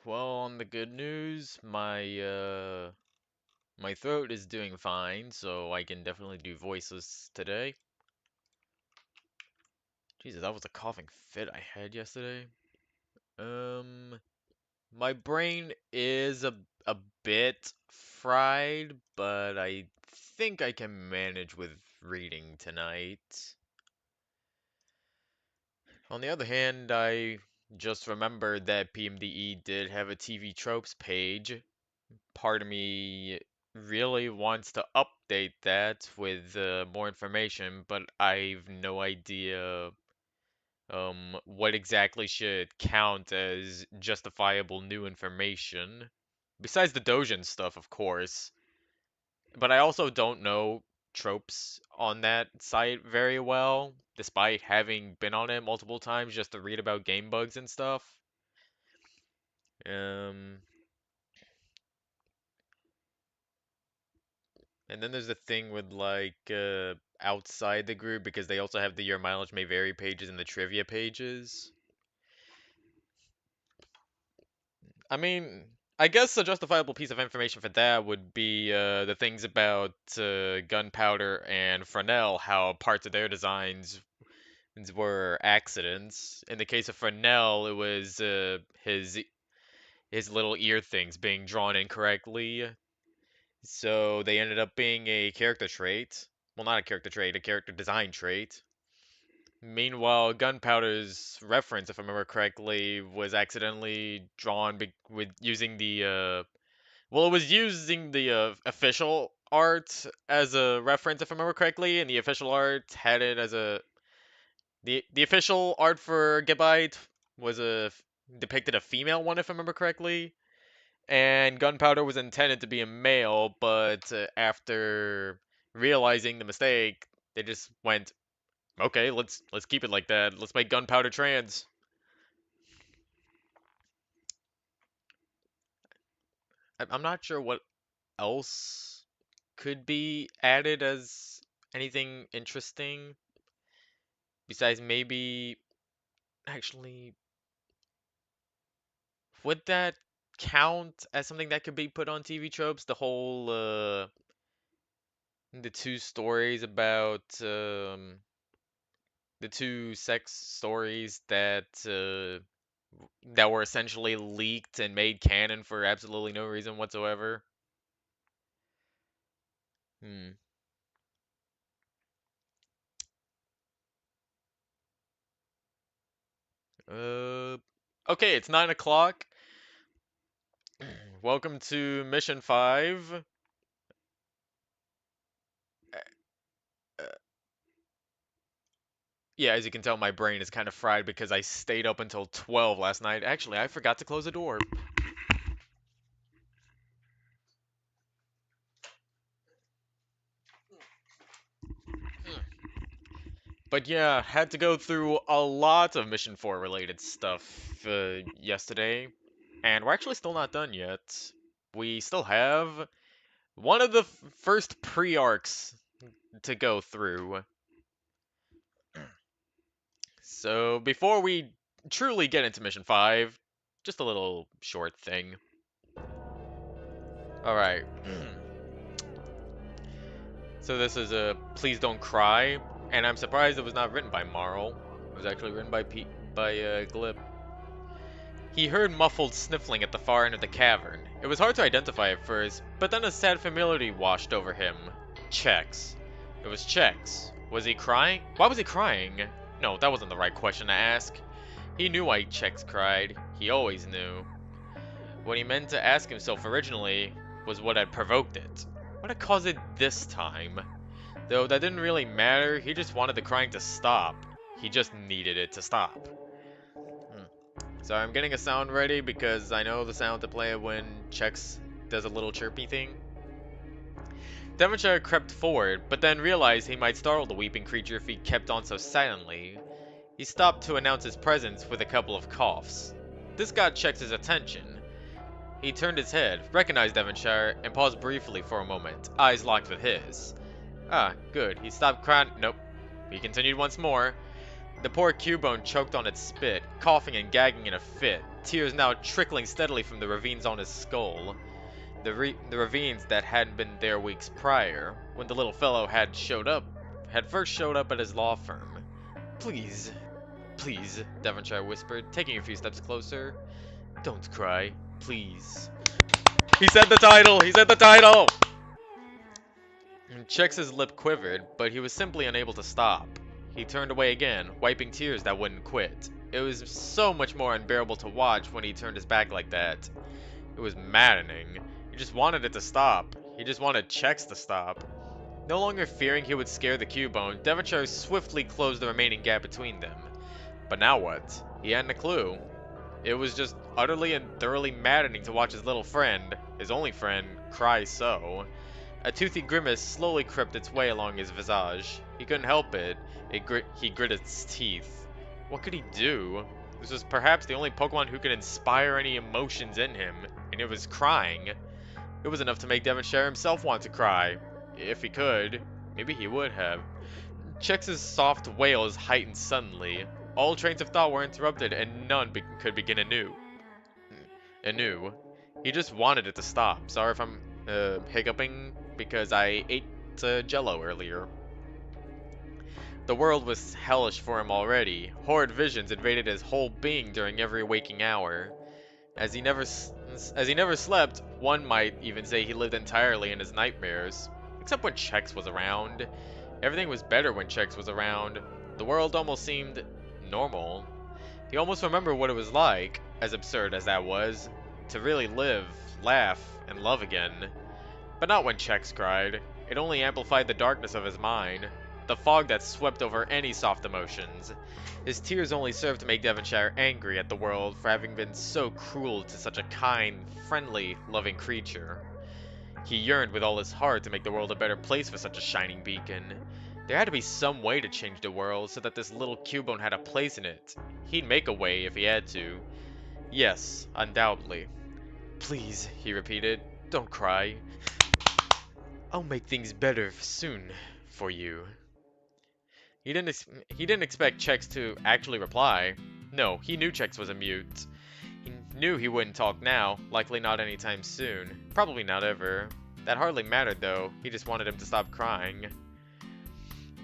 Well, on the good news, my throat is doing fine, so I can definitely do voices today. Jesus, that was a coughing fit I had yesterday. Um, my brain is a bit fried, but I think I can manage with reading tonight. On the other hand, I just remembered that PMDE did have a TV tropes page. Part of me really wants to update that with more information, but I've no idea what exactly should count as justifiable new information. Besides the Dojin stuff, of course. But I also don't know tropes on that site very well, despite having been on it multiple times just to read about game bugs and stuff. Um, And then there's the thing with like outside the group because they also have the your mileage may vary pages and the trivia pages. I mean, I guess a justifiable piece of information for that would be the things about Gunpowder and Fresnel, how parts of their designs were accidents. In the case of Fresnel, it was his little ear things being drawn incorrectly. So they ended up being a character trait. Well, not a character trait, a character design trait. Meanwhile, Gunpowder's reference, if I remember correctly, was accidentally drawn with using the well, it was using the official art as a reference, if I remember correctly, and the official art had it as a the official art for Gabite was depicted a female one, if I remember correctly, and Gunpowder was intended to be a male, but after realizing the mistake, they just went, okay, let's keep it like that. Let's make Gunpowder trans. I'm not sure what else could be added as anything interesting besides maybe actually would that count as something that could be put on TV tropes? The whole the two stories about the two sex stories that were essentially leaked and made canon for absolutely no reason whatsoever. Hmm. Uh, okay, it's 9 o'clock. Welcome to Mission 5. Uh, yeah, as you can tell, my brain is kind of fried because I stayed up until 12 last night. Actually, I forgot to close the door. But yeah, had to go through a lot of Mission 4 related stuff yesterday, and we're actually still not done yet. We still have one of the first pre-arcs to go through. So before we truly get into Mission 5, just a little short thing. Alright. So this is a Please Don't Cry, and I'm surprised it was not written by Marl. It was actually written by Glip. He heard muffled sniffling at the far end of the cavern. It was hard to identify at first, but then a sad familiarity washed over him. Chex. It was Chex. Was he crying? Why was he crying? No, that wasn't the right question to ask. He knew why Chex cried. He always knew. What he meant to ask himself originally was what had provoked it. What had caused it this time? Though that didn't really matter, he just wanted the crying to stop. He just needed it to stop. So I'm getting a sound ready because I know the sound to play when Chex does a little chirpy thing. Devonshire crept forward, but then realized he might startle the weeping creature if he kept on so silently. He stopped to announce his presence with a couple of coughs. This got Chex's attention. He turned his head, recognized Devonshire, and paused briefly for a moment, eyes locked with his. Ah, good. He stopped crying. Nope. He continued once more. The poor Cubone choked on its spit, coughing and gagging in a fit, tears now trickling steadily from the ravines on his skull. The ravines that hadn't been there weeks prior, when the little fellow had first showed up at his law firm. Please, please, Devonshire whispered, taking a few steps closer. Don't cry, please. He said the title! He said the title! Chex's lip quivered, but he was simply unable to stop. He turned away again, wiping tears that wouldn't quit. It was so much more unbearable to watch when he turned his back like that. It was maddening. He just wanted it to stop. He just wanted Chex to stop. No longer fearing he would scare the Cubone, Devonshire swiftly closed the remaining gap between them. But now what? He hadn't a clue. It was just utterly and thoroughly maddening to watch his little friend, his only friend, cry so. A toothy grimace slowly crept its way along his visage. He couldn't help it. He gritted his teeth. What could he do? This was perhaps the only Pokemon who could inspire any emotions in him, and it was crying. It was enough to make Devonshire himself want to cry. If he could, maybe he would have. Chex's soft wails heightened suddenly. All trains of thought were interrupted, and none could begin anew. He just wanted it to stop. Sorry if I'm hiccuping, because I ate Jello earlier. The world was hellish for him already. Horrid visions invaded his whole being during every waking hour. As he never slept, one might even say he lived entirely in his nightmares. Except when Chex was around. Everything was better when Chex was around. The world almost seemed normal. He almost remembered what it was like, as absurd as that was, to really live, laugh, and love again. But not when Chex cried. It only amplified the darkness of his mind, the fog that swept over any soft emotions. His tears only served to make Devonshire angry at the world for having been so cruel to such a kind, friendly, loving creature. He yearned with all his heart to make the world a better place for such a shining beacon. There had to be some way to change the world so that this little Cubone had a place in it. He'd make a way if he had to. Yes, undoubtedly. Please, he repeated, don't cry. I'll make things better soon for you. He didn't expect Chex to actually reply. No, he knew Chex was a mute. He knew he wouldn't talk now, likely not anytime soon. Probably not ever. That hardly mattered though, he just wanted him to stop crying.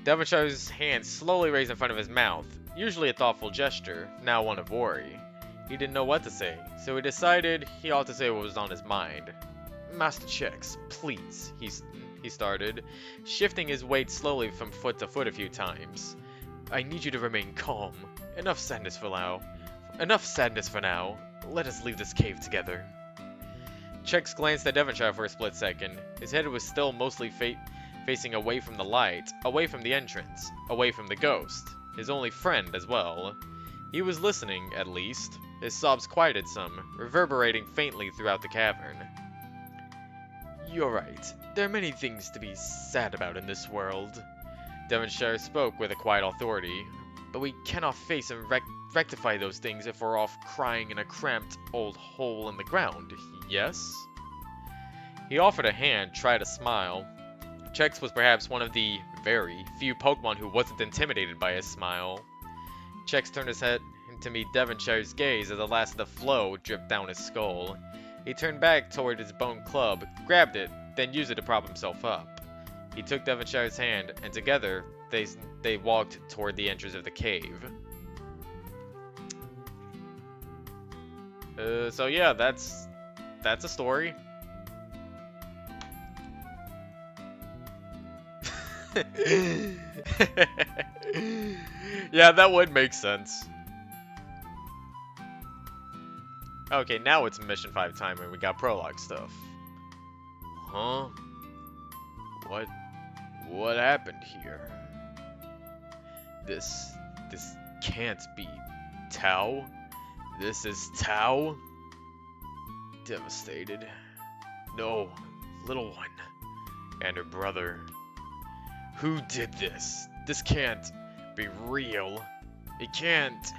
Devonshire's hand slowly raised in front of his mouth, usually a thoughtful gesture, now one of worry. He didn't know what to say, so he decided he ought to say what was on his mind. Master Chex, please, he started, shifting his weight slowly from foot to foot a few times. I need you to remain calm. Enough sadness for now. Let us leave this cave together. Chex glanced at Devonshire for a split second. His head was still mostly facing away from the light, away from the entrance, away from the ghost, his only friend as well. He was listening, at least. His sobs quieted some, reverberating faintly throughout the cavern. You're right. There are many things to be sad about in this world. Devonshire spoke with a quiet authority. But we cannot face and rectify those things if we're off crying in a cramped old hole in the ground, yes? He offered a hand, tried a smile. Chex was perhaps one of the very few Pokemon who wasn't intimidated by his smile. Chex turned his head to meet Devonshire's gaze as the last of the flow dripped down his skull. He turned back toward his bone club, grabbed it, then used it to prop himself up. He took Devonshire's hand, and together, they walked toward the entrance of the cave. So yeah, that's a story. Yeah, that would make sense. Okay, now it's Mission 5 time and we got prologue stuff. Huh? What happened here? This can't be Tao? This is Tao? Devastated. No, little one. And her brother. Who did this? This can't be real. It can't.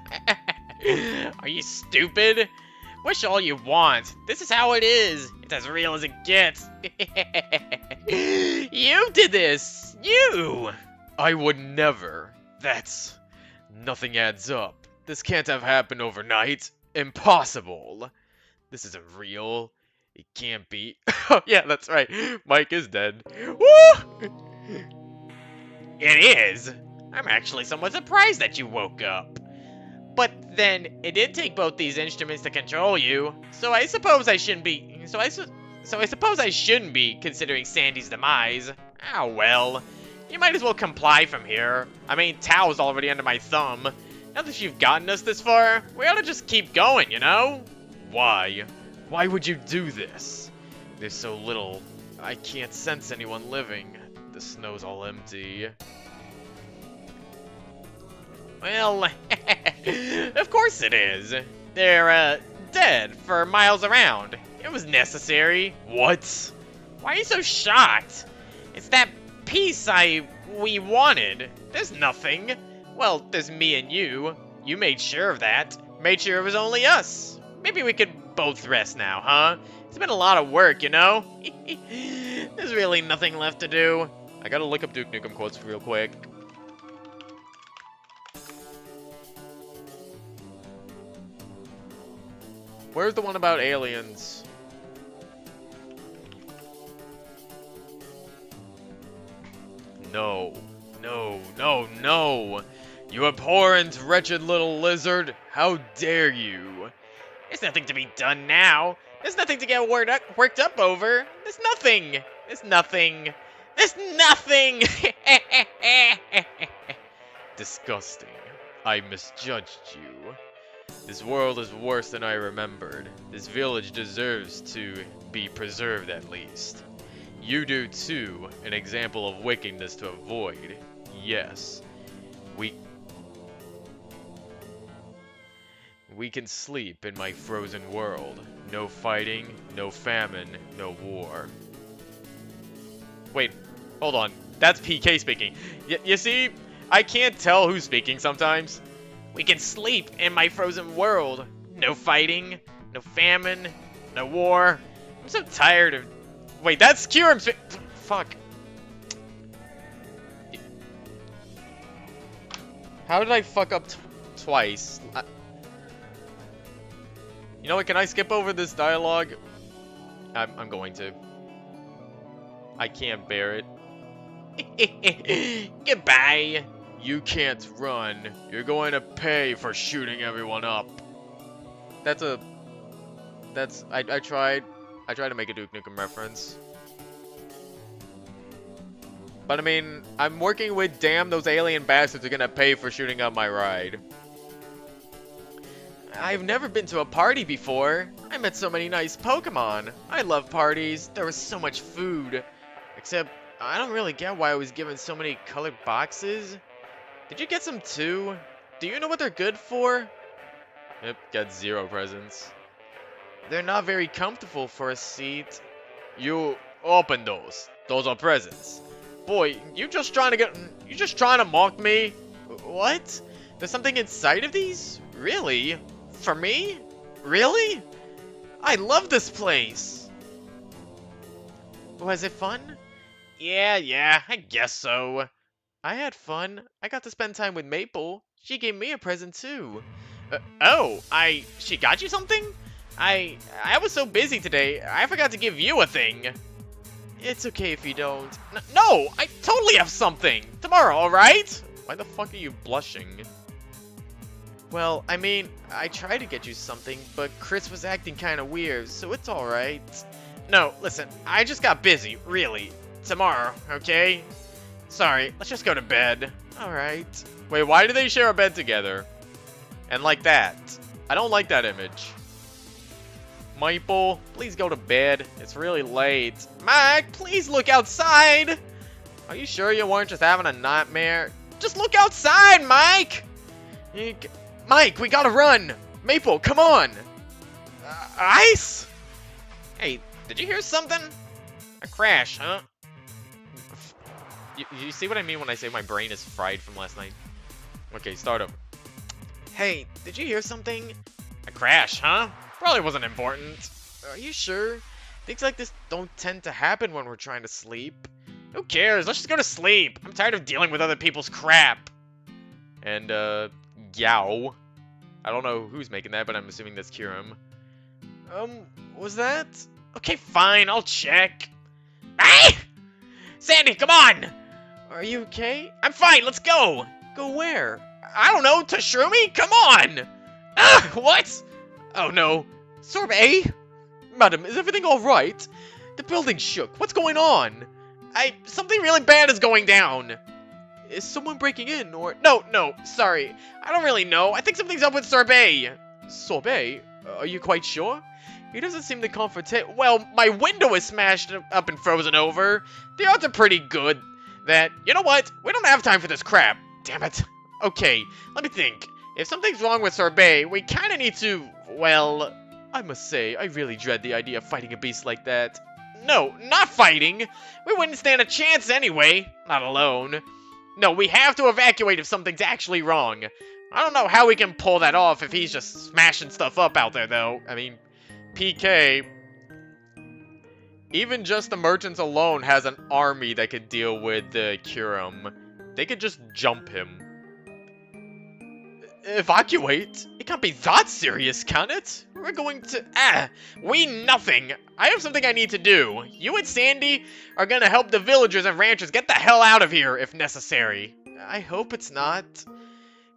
Are you stupid? Wish all you want. This is how it is. It's as real as it gets. You did this. You! I would never. That's Nothing adds up. This can't have happened overnight. Impossible. This isn't real. It can't be. Oh, yeah, that's right. Mike is dead. Woo! It is. I'm actually somewhat surprised that you woke up. But then, it did take both these instruments to control you, so I suppose I shouldn't be. So I suppose I shouldn't be considering Sandy's demise. Ah, well. You might as well comply from here. I mean, Tao's already under my thumb. Now that you've gotten us this far, we ought to just keep going, you know? Why? Why would you do this? There's so little. I can't sense anyone living. The snow's all empty. Well, of course it is. They're, dead for miles around. It was necessary. What? Why are you so shocked? It's that piece we wanted. There's nothing. Well, there's me and you. You made sure of that. Made sure it was only us. Maybe we could both rest now, huh? It's been a lot of work, you know? There's really nothing left to do. I gotta look up Duke Nukem quotes real quick. Where's the one about aliens? No. No, no, no! You abhorrent, wretched little lizard! How dare you! There's nothing to be done now! There's nothing to get worked up over! There's nothing! There's nothing! There's nothing! Disgusting. I misjudged you. This world is worse than I remembered. This village deserves to be preserved at least. You do too, an example of wickedness to avoid. Yes. We can sleep in my frozen world. No fighting, no famine, no war. Wait, hold on. That's PK speaking. You see, I can't tell who's speaking sometimes. We can sleep in my frozen world. No fighting, no famine, no war. I'm so tired of... Wait, that's Kyurem fuck. How did I fuck up twice? You know what, can I skip over this dialogue? I'm going to. I can't bear it. Goodbye. You can't run. You're going to pay for shooting everyone up. I tried to make a Duke Nukem reference. But I mean, I'm working with damn those alien bastards are gonna pay for shooting up my ride. I've never been to a party before. I met so many nice Pokemon. I love parties. There was so much food. Except, I don't really get why I was given so many colored boxes. Did you get some too? Do you know what they're good for? Yep, got 0 presents. They're not very comfortable for a seat. You open those. Those are presents. Boy, you just trying to mock me? What? There's something inside of these? Really? For me? Really? I love this place. Was it fun? Yeah, I guess so. I had fun. I got to spend time with Maple. She gave me a present too. She got you something? I was so busy today, I forgot to give you a thing. It's okay if you don't. No, I totally have something. Tomorrow, alright? Why the fuck are you blushing? Well, I mean, I tried to get you something, but Chris was acting kind of weird, so it's alright. No, listen, I just got busy, really. Tomorrow, okay? Sorry, let's just go to bed. Alright. Wait, why do they share a bed together? And like that. I don't like that image. Maple, please go to bed. It's really late. Mike, please look outside. Are you sure you weren't just having a nightmare? Just look outside, Mike! Mike, we gotta run! Maple, come on! Ice? Hey, did you hear something? A crash, huh? You see what I mean when I say my brain is fried from last night? Okay, start over. Hey, did you hear something? A crash, huh? Probably wasn't important. Are you sure? Things like this don't tend to happen when we're trying to sleep. Who cares? Let's just go to sleep. I'm tired of dealing with other people's crap. And, Yao. I don't know who's making that, but I'm assuming that's Kirim. Was that? Okay, fine, I'll check. Hey! Sandy, come on! Are you okay? I'm fine, let's go! Go where? I don't know, to Shroomy? Come on! Ah, what? Oh no. Sorbet? Madam, is everything alright? The building shook. What's going on? Something really bad is going down. Is someone breaking in, or... No, sorry. I don't really know. I think something's up with Sorbet. Sorbet? Are you quite sure? He doesn't seem to comfort... Well, my window is smashed up and frozen over. The odds are pretty good that... You know what? We don't have time for this crap. Damn it. Okay, let me think. If something's wrong with Sorbet, we kind of need to... Well... I must say, I really dread the idea of fighting a beast like that. No, not fighting! We wouldn't stand a chance anyway. Not alone. No, we have to evacuate if something's actually wrong. I don't know how we can pull that off if he's just smashing stuff up out there, though. I mean, PK... Even just the merchants alone has an army that could deal with the Kirim. They could just jump him. Evacuate? It can't be that serious, can it? We're going to... we nothing. I have something I need to do. You and Sandy are gonna help the villagers and ranchers get the hell out of here, if necessary. I hope it's not.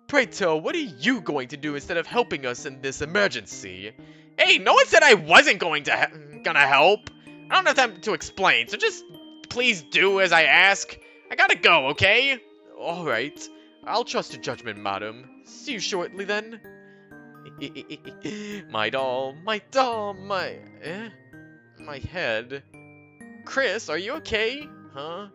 Pray tell, what are you going to do instead of helping us in this emergency? Hey, no one said I wasn't gonna help. I don't have time to explain, so just please do as I ask. I gotta go, okay? Alright. I'll trust your judgment, madam. See you shortly, then. My doll, my head. Chris, are you okay? Huh?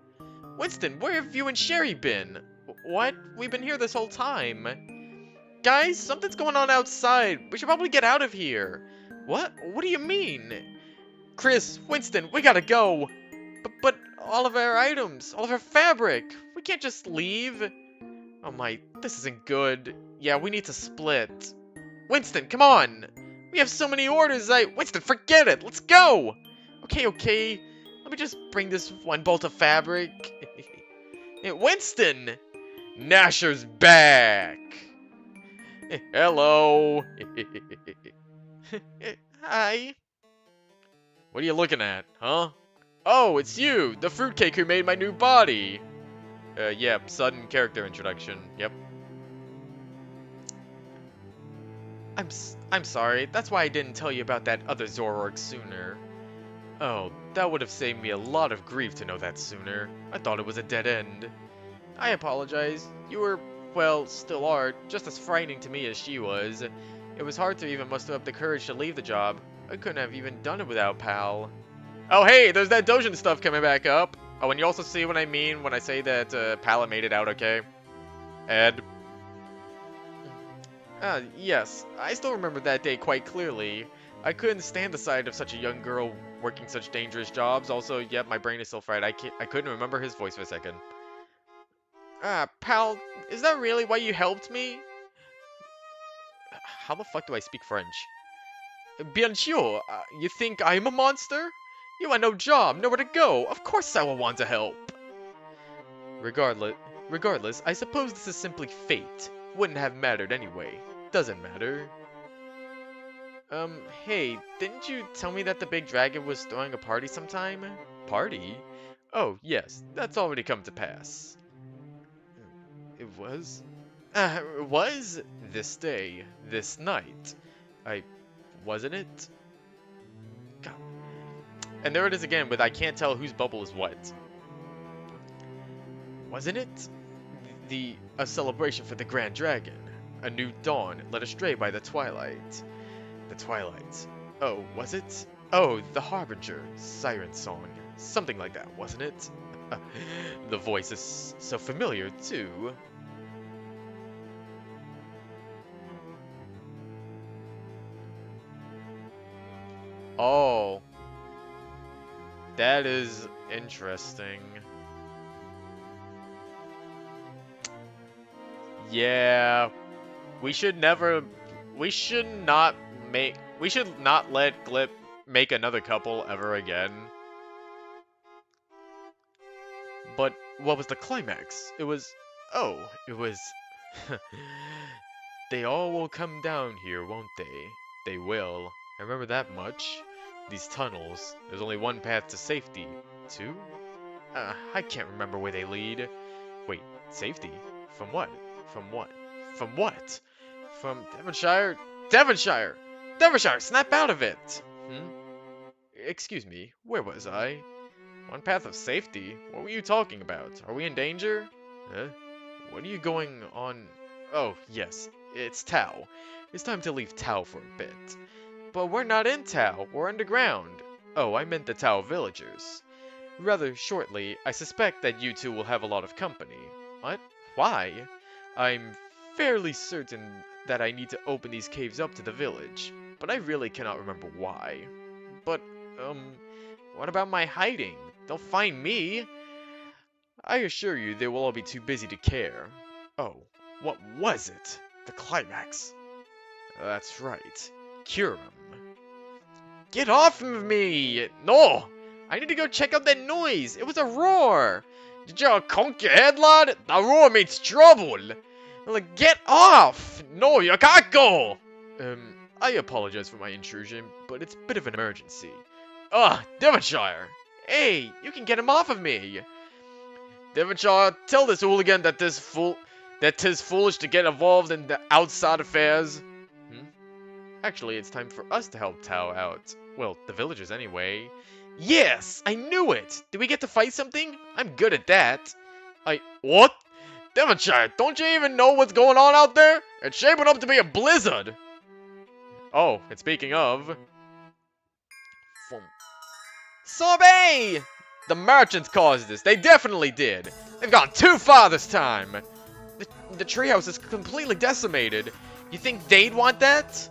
Winston, where have you and Sherry been? What? We've been here this whole time. Guys, something's going on outside. We should probably get out of here. What? What do you mean? Chris, Winston, we gotta go. But all of our items, all of our fabric, we can't just leave. Oh my, this isn't good. Yeah, we need to split. Winston, come on! We have so many orders, Winston, forget it! Let's go! Okay. Let me just bring this one bolt of fabric. Hey, Winston! Nasher's back! Hello! Hi. What are you looking at, huh? Oh, it's you! The fruitcake who made my new body! Yep, sudden character introduction. Yep. I'm sorry. That's why I didn't tell you about that other Zoroark sooner. Oh, that would have saved me a lot of grief to know that sooner. I thought it was a dead end. I apologize. You were, well, still are, just as frightening to me as she was. It was hard to even muster up the courage to leave the job. I couldn't have even done it without Pal. Oh hey, there's that Dojin stuff coming back up. Oh, and you also see what I mean when I say that Pal made it out okay. Ed. Yes. I still remember that day quite clearly. I couldn't stand the sight of such a young girl working such dangerous jobs. Also, yep, my brain is still fried. I couldn't remember his voice for a second. Pal, is that really why you helped me? How the fuck do I speak French? Bien sûr. You think I'm a monster? You had no job, nowhere to go. Of course I will want to help. Regardless, I suppose this is simply fate. Wouldn't have mattered anyway. Doesn't matter. Hey, didn't you tell me that the big dragon was throwing a party sometime? Party? Oh, yes, that's already come to pass. It was? It was? This day, this night. Wasn't it? God. And there it is again with I can't tell whose bubble is what. Wasn't it? A celebration for the Grand Dragon. A new dawn led astray by the twilight. The twilight. Oh, was it? Oh, the Harbinger. Siren song. Something like that, wasn't it? The voice is so familiar, too. Oh. That is interesting. Yeah. We should not let Glip make another couple ever again. But what was the climax? It was They all will come down here, won't they? They will. I remember that much. These tunnels, there's only one path to safety. Two? I can't remember where they lead. Wait, safety? From what? From what? From what? From Devonshire? Devonshire! Devonshire, snap out of it! Excuse me, where was I? One path of safety? What were you talking about? Are we in danger? Huh? What are you going on? Oh, yes, it's Tau. It's time to leave Tau for a bit. But we're not in Tau, we're underground. Oh, I meant the Tau villagers. Rather shortly, I suspect that you two will have a lot of company. What? Why? I'm fairly certain that I need to open these caves up to the village, but I really cannot remember why. But, what about my hiding? They'll find me! I assure you they will all be too busy to care. Oh, what was it? The climax. That's right. Cure 'em. Get off of me! No! I need to go check out that noise! It was a roar! Did you conk your head, lad? That roar means trouble! Like, get off! No, you can't go! I apologize for my intrusion, but it's a bit of an emergency. Devonshire! Hey, you can get him off of me! Devonshire, tell this hooligan that 'tis foolish to get involved in the outside affairs. Actually, it's time for us to help Tao out. Well, the villagers anyway. Yes! I knew it! Did we get to fight something? I'm good at that. What? Devonshire, don't you even know what's going on out there? It's shaping up to be a blizzard! Oh, and speaking of... Sorbet! The merchants caused this. They definitely did. They've gone too far this time. The treehouse is completely decimated. You think they'd want that?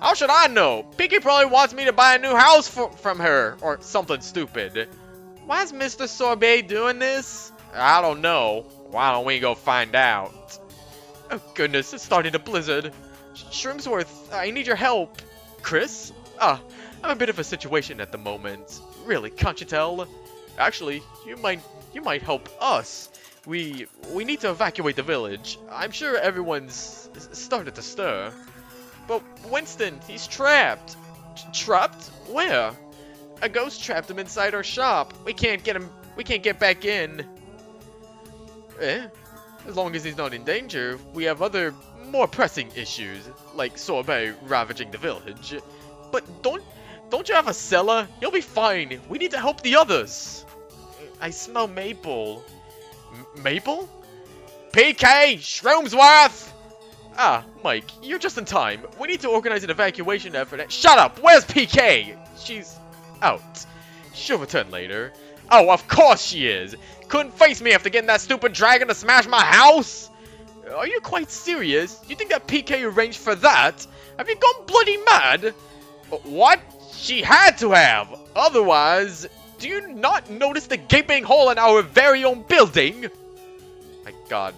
How should I know? Pinky probably wants me to buy a new house from her, or something stupid. Why is Mr. Sorbet doing this? I don't know. Why don't we go find out? Oh goodness, it's starting to blizzard. Shrimpsworth, I need your help. Chris? I'm a bit of a situation at the moment. Really, can't you tell? Actually, you might help us. We need to evacuate the village. I'm sure everyone's started to stir. But Winston, he's trapped. Trapped? Where? A ghost trapped him inside our shop. We can't get back in. As long as he's not in danger, we have other, more pressing issues, like Sorbet ravaging the village. But don't you have a cellar? He'll be fine. We need to help the others. I smell maple. Maple? PK! Shroomsworth! Mike, you're just in time. We need to organize an evacuation effort. Shut up! Where's PK? She's out. She'll return later. Oh, of course she is. Couldn't face me after getting that stupid dragon to smash my house? Are you quite serious? You think that PK arranged for that? Have you gone bloody mad? What? She had to have. Otherwise, do you not notice the gaping hole in our very own building? My god.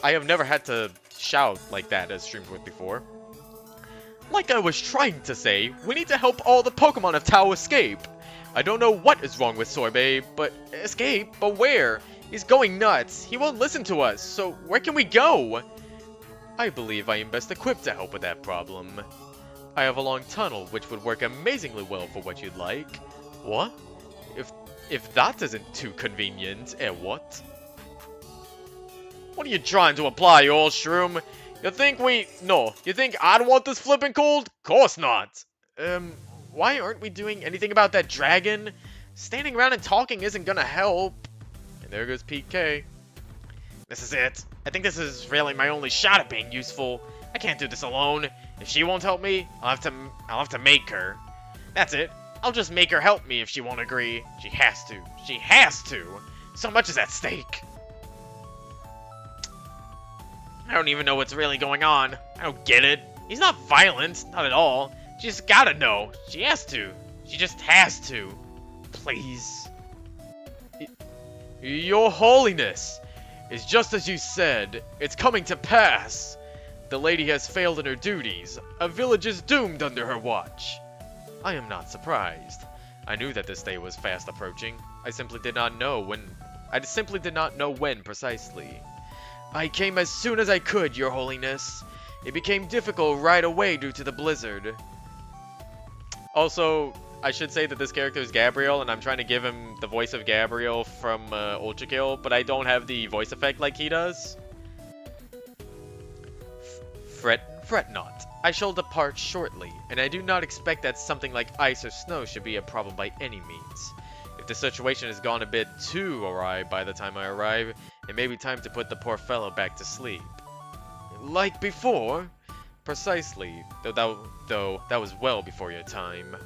I have never had to shout like that as Streamwood before. Like I was trying to say, we need to help all the Pokemon of Tao escape. I don't know what is wrong with Sorbet, but escape? But where? He's going nuts. He won't listen to us, so where can we go? I believe I am best equipped to help with that problem. I have a long tunnel, which would work amazingly well for what you'd like. What? If that isn't too convenient, what? What are you trying to apply, you old shroom? You think I'd want this flipping cold? Course not. Why aren't we doing anything about that dragon? Standing around and talking isn't gonna help. And there goes PK. This is it. I think this is really my only shot at being useful. I can't do this alone. If she won't help me, I'll have to make her. That's it. I'll just make her help me if she won't agree. She has to. She has to. So much is at stake. I don't even know what's really going on. I don't get it. He's not violent. Not at all. She just gotta know. She has to. She just has to. Please. Your Holiness. It's just as you said. It's coming to pass. The lady has failed in her duties. A village is doomed under her watch. I am not surprised. I knew that this day was fast approaching. I simply did not know when precisely. I came as soon as I could, Your Holiness. It became difficult right away due to the blizzard. Also, I should say that this character is Gabriel, and I'm trying to give him the voice of Gabriel from Ultra Kill, but I don't have the voice effect like he does. Fret not. I shall depart shortly, and I do not expect that something like ice or snow should be a problem by any means. If the situation has gone a bit too awry by the time I arrive, it may be time to put the poor fellow back to sleep. Like before? Precisely, though that was well before your time.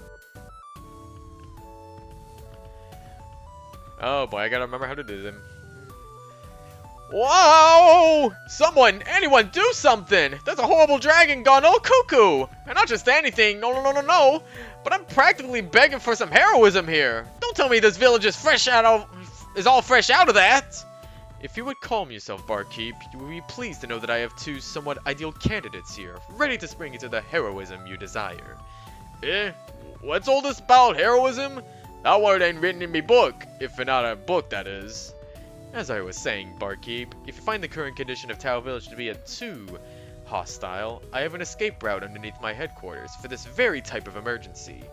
Oh boy, I gotta remember how to do them. Whoa! Anyone do something! There's a horrible dragon gone all cuckoo! And not just anything, no, but I'm practically begging for some heroism here. Don't tell me this village is all fresh out of that! If you would calm yourself, barkeep, you will be pleased to know that I have two somewhat ideal candidates here, ready to spring into the heroism you desire. What's all this about heroism? That word ain't written in me book, if not a book, that is. As I was saying, barkeep, if you find the current condition of Tao Village to be too hostile, I have an escape route underneath my headquarters for this very type of emergency.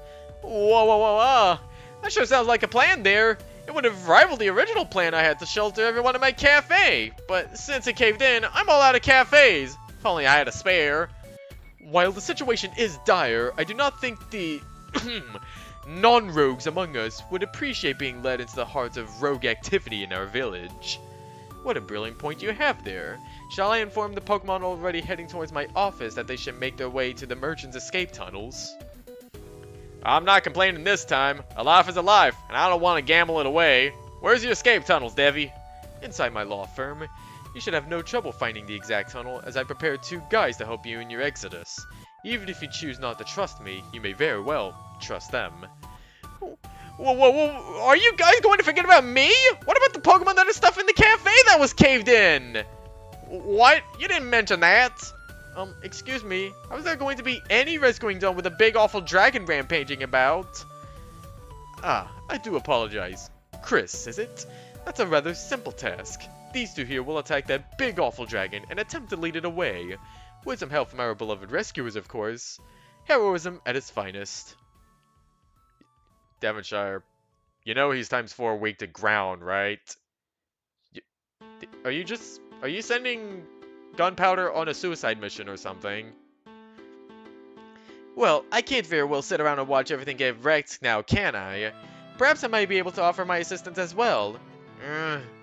Whoa, that sure sounds like a plan there. It would have rivaled the original plan I had to shelter everyone in my cafe, but since it caved in, I'm all out of cafes. If only I had a spare. While the situation is dire, I do not think the non-rogues among us would appreciate being led into the heart of rogue activity in our village. What a brilliant point you have there. Shall I inform the Pokemon already heading towards my office that they should make their way to the merchant's escape tunnels? I'm not complaining this time. A life is a life, and I don't want to gamble it away. Where's your escape tunnels, Devi? Inside my law firm. You should have no trouble finding the exact tunnel, as I prepared 2 guides to help you in your exodus. Even if you choose not to trust me, you may very well trust them. Whoa, are you guys going to forget about me? What about the Pokemon that are stuff in the cafe that was caved in? What? You didn't mention that. Excuse me, how is there going to be any rescuing done with a big awful dragon rampaging about? Ah, I do apologize. Chris, is it? That's a rather simple task. These 2 here will attack that big awful dragon and attempt to lead it away. With some help from our beloved rescuers, of course. Heroism at its finest. Devonshire, you know he's ×4 weak to ground, right? Are you sending gunpowder on a suicide mission or something? Well, I can't very well sit around and watch everything get wrecked now, can I? Perhaps I might be able to offer my assistance as well.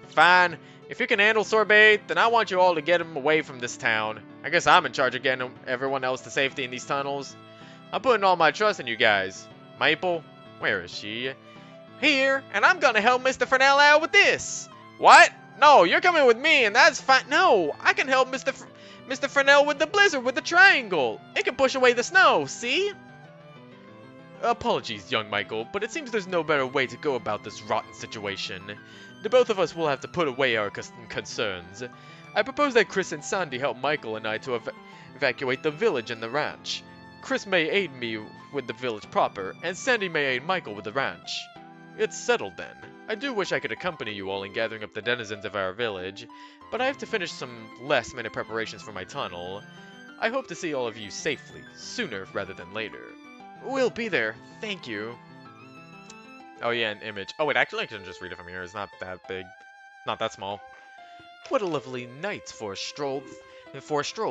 Fine. If you can handle Sorbet, then I want you all to get him away from this town. I guess I'm in charge of getting everyone else to safety in these tunnels. I'm putting all my trust in you guys. Maple? Where is she? Here, and I'm gonna help Mr. Fernell out with this. What? No, you're coming with me, and that's fine. No, I can help Mr. Fernell with the blizzard with the triangle. It can push away the snow, see? Apologies, young Michael, but it seems there's no better way to go about this rotten situation. The both of us will have to put away our concerns. I propose that Chris and Sandy help Michael and I to evacuate the village and the ranch. Chris may aid me with the village proper, and Sandy may aid Michael with the ranch. It's settled then. I do wish I could accompany you all in gathering up the denizens of our village, but I have to finish some last-minute preparations for my tunnel. I hope to see all of you safely, sooner rather than later. We'll be there, thank you. Oh yeah, an image. Oh wait, actually I can just read it from here, it's not that big. Not that small. What a lovely night for a stroll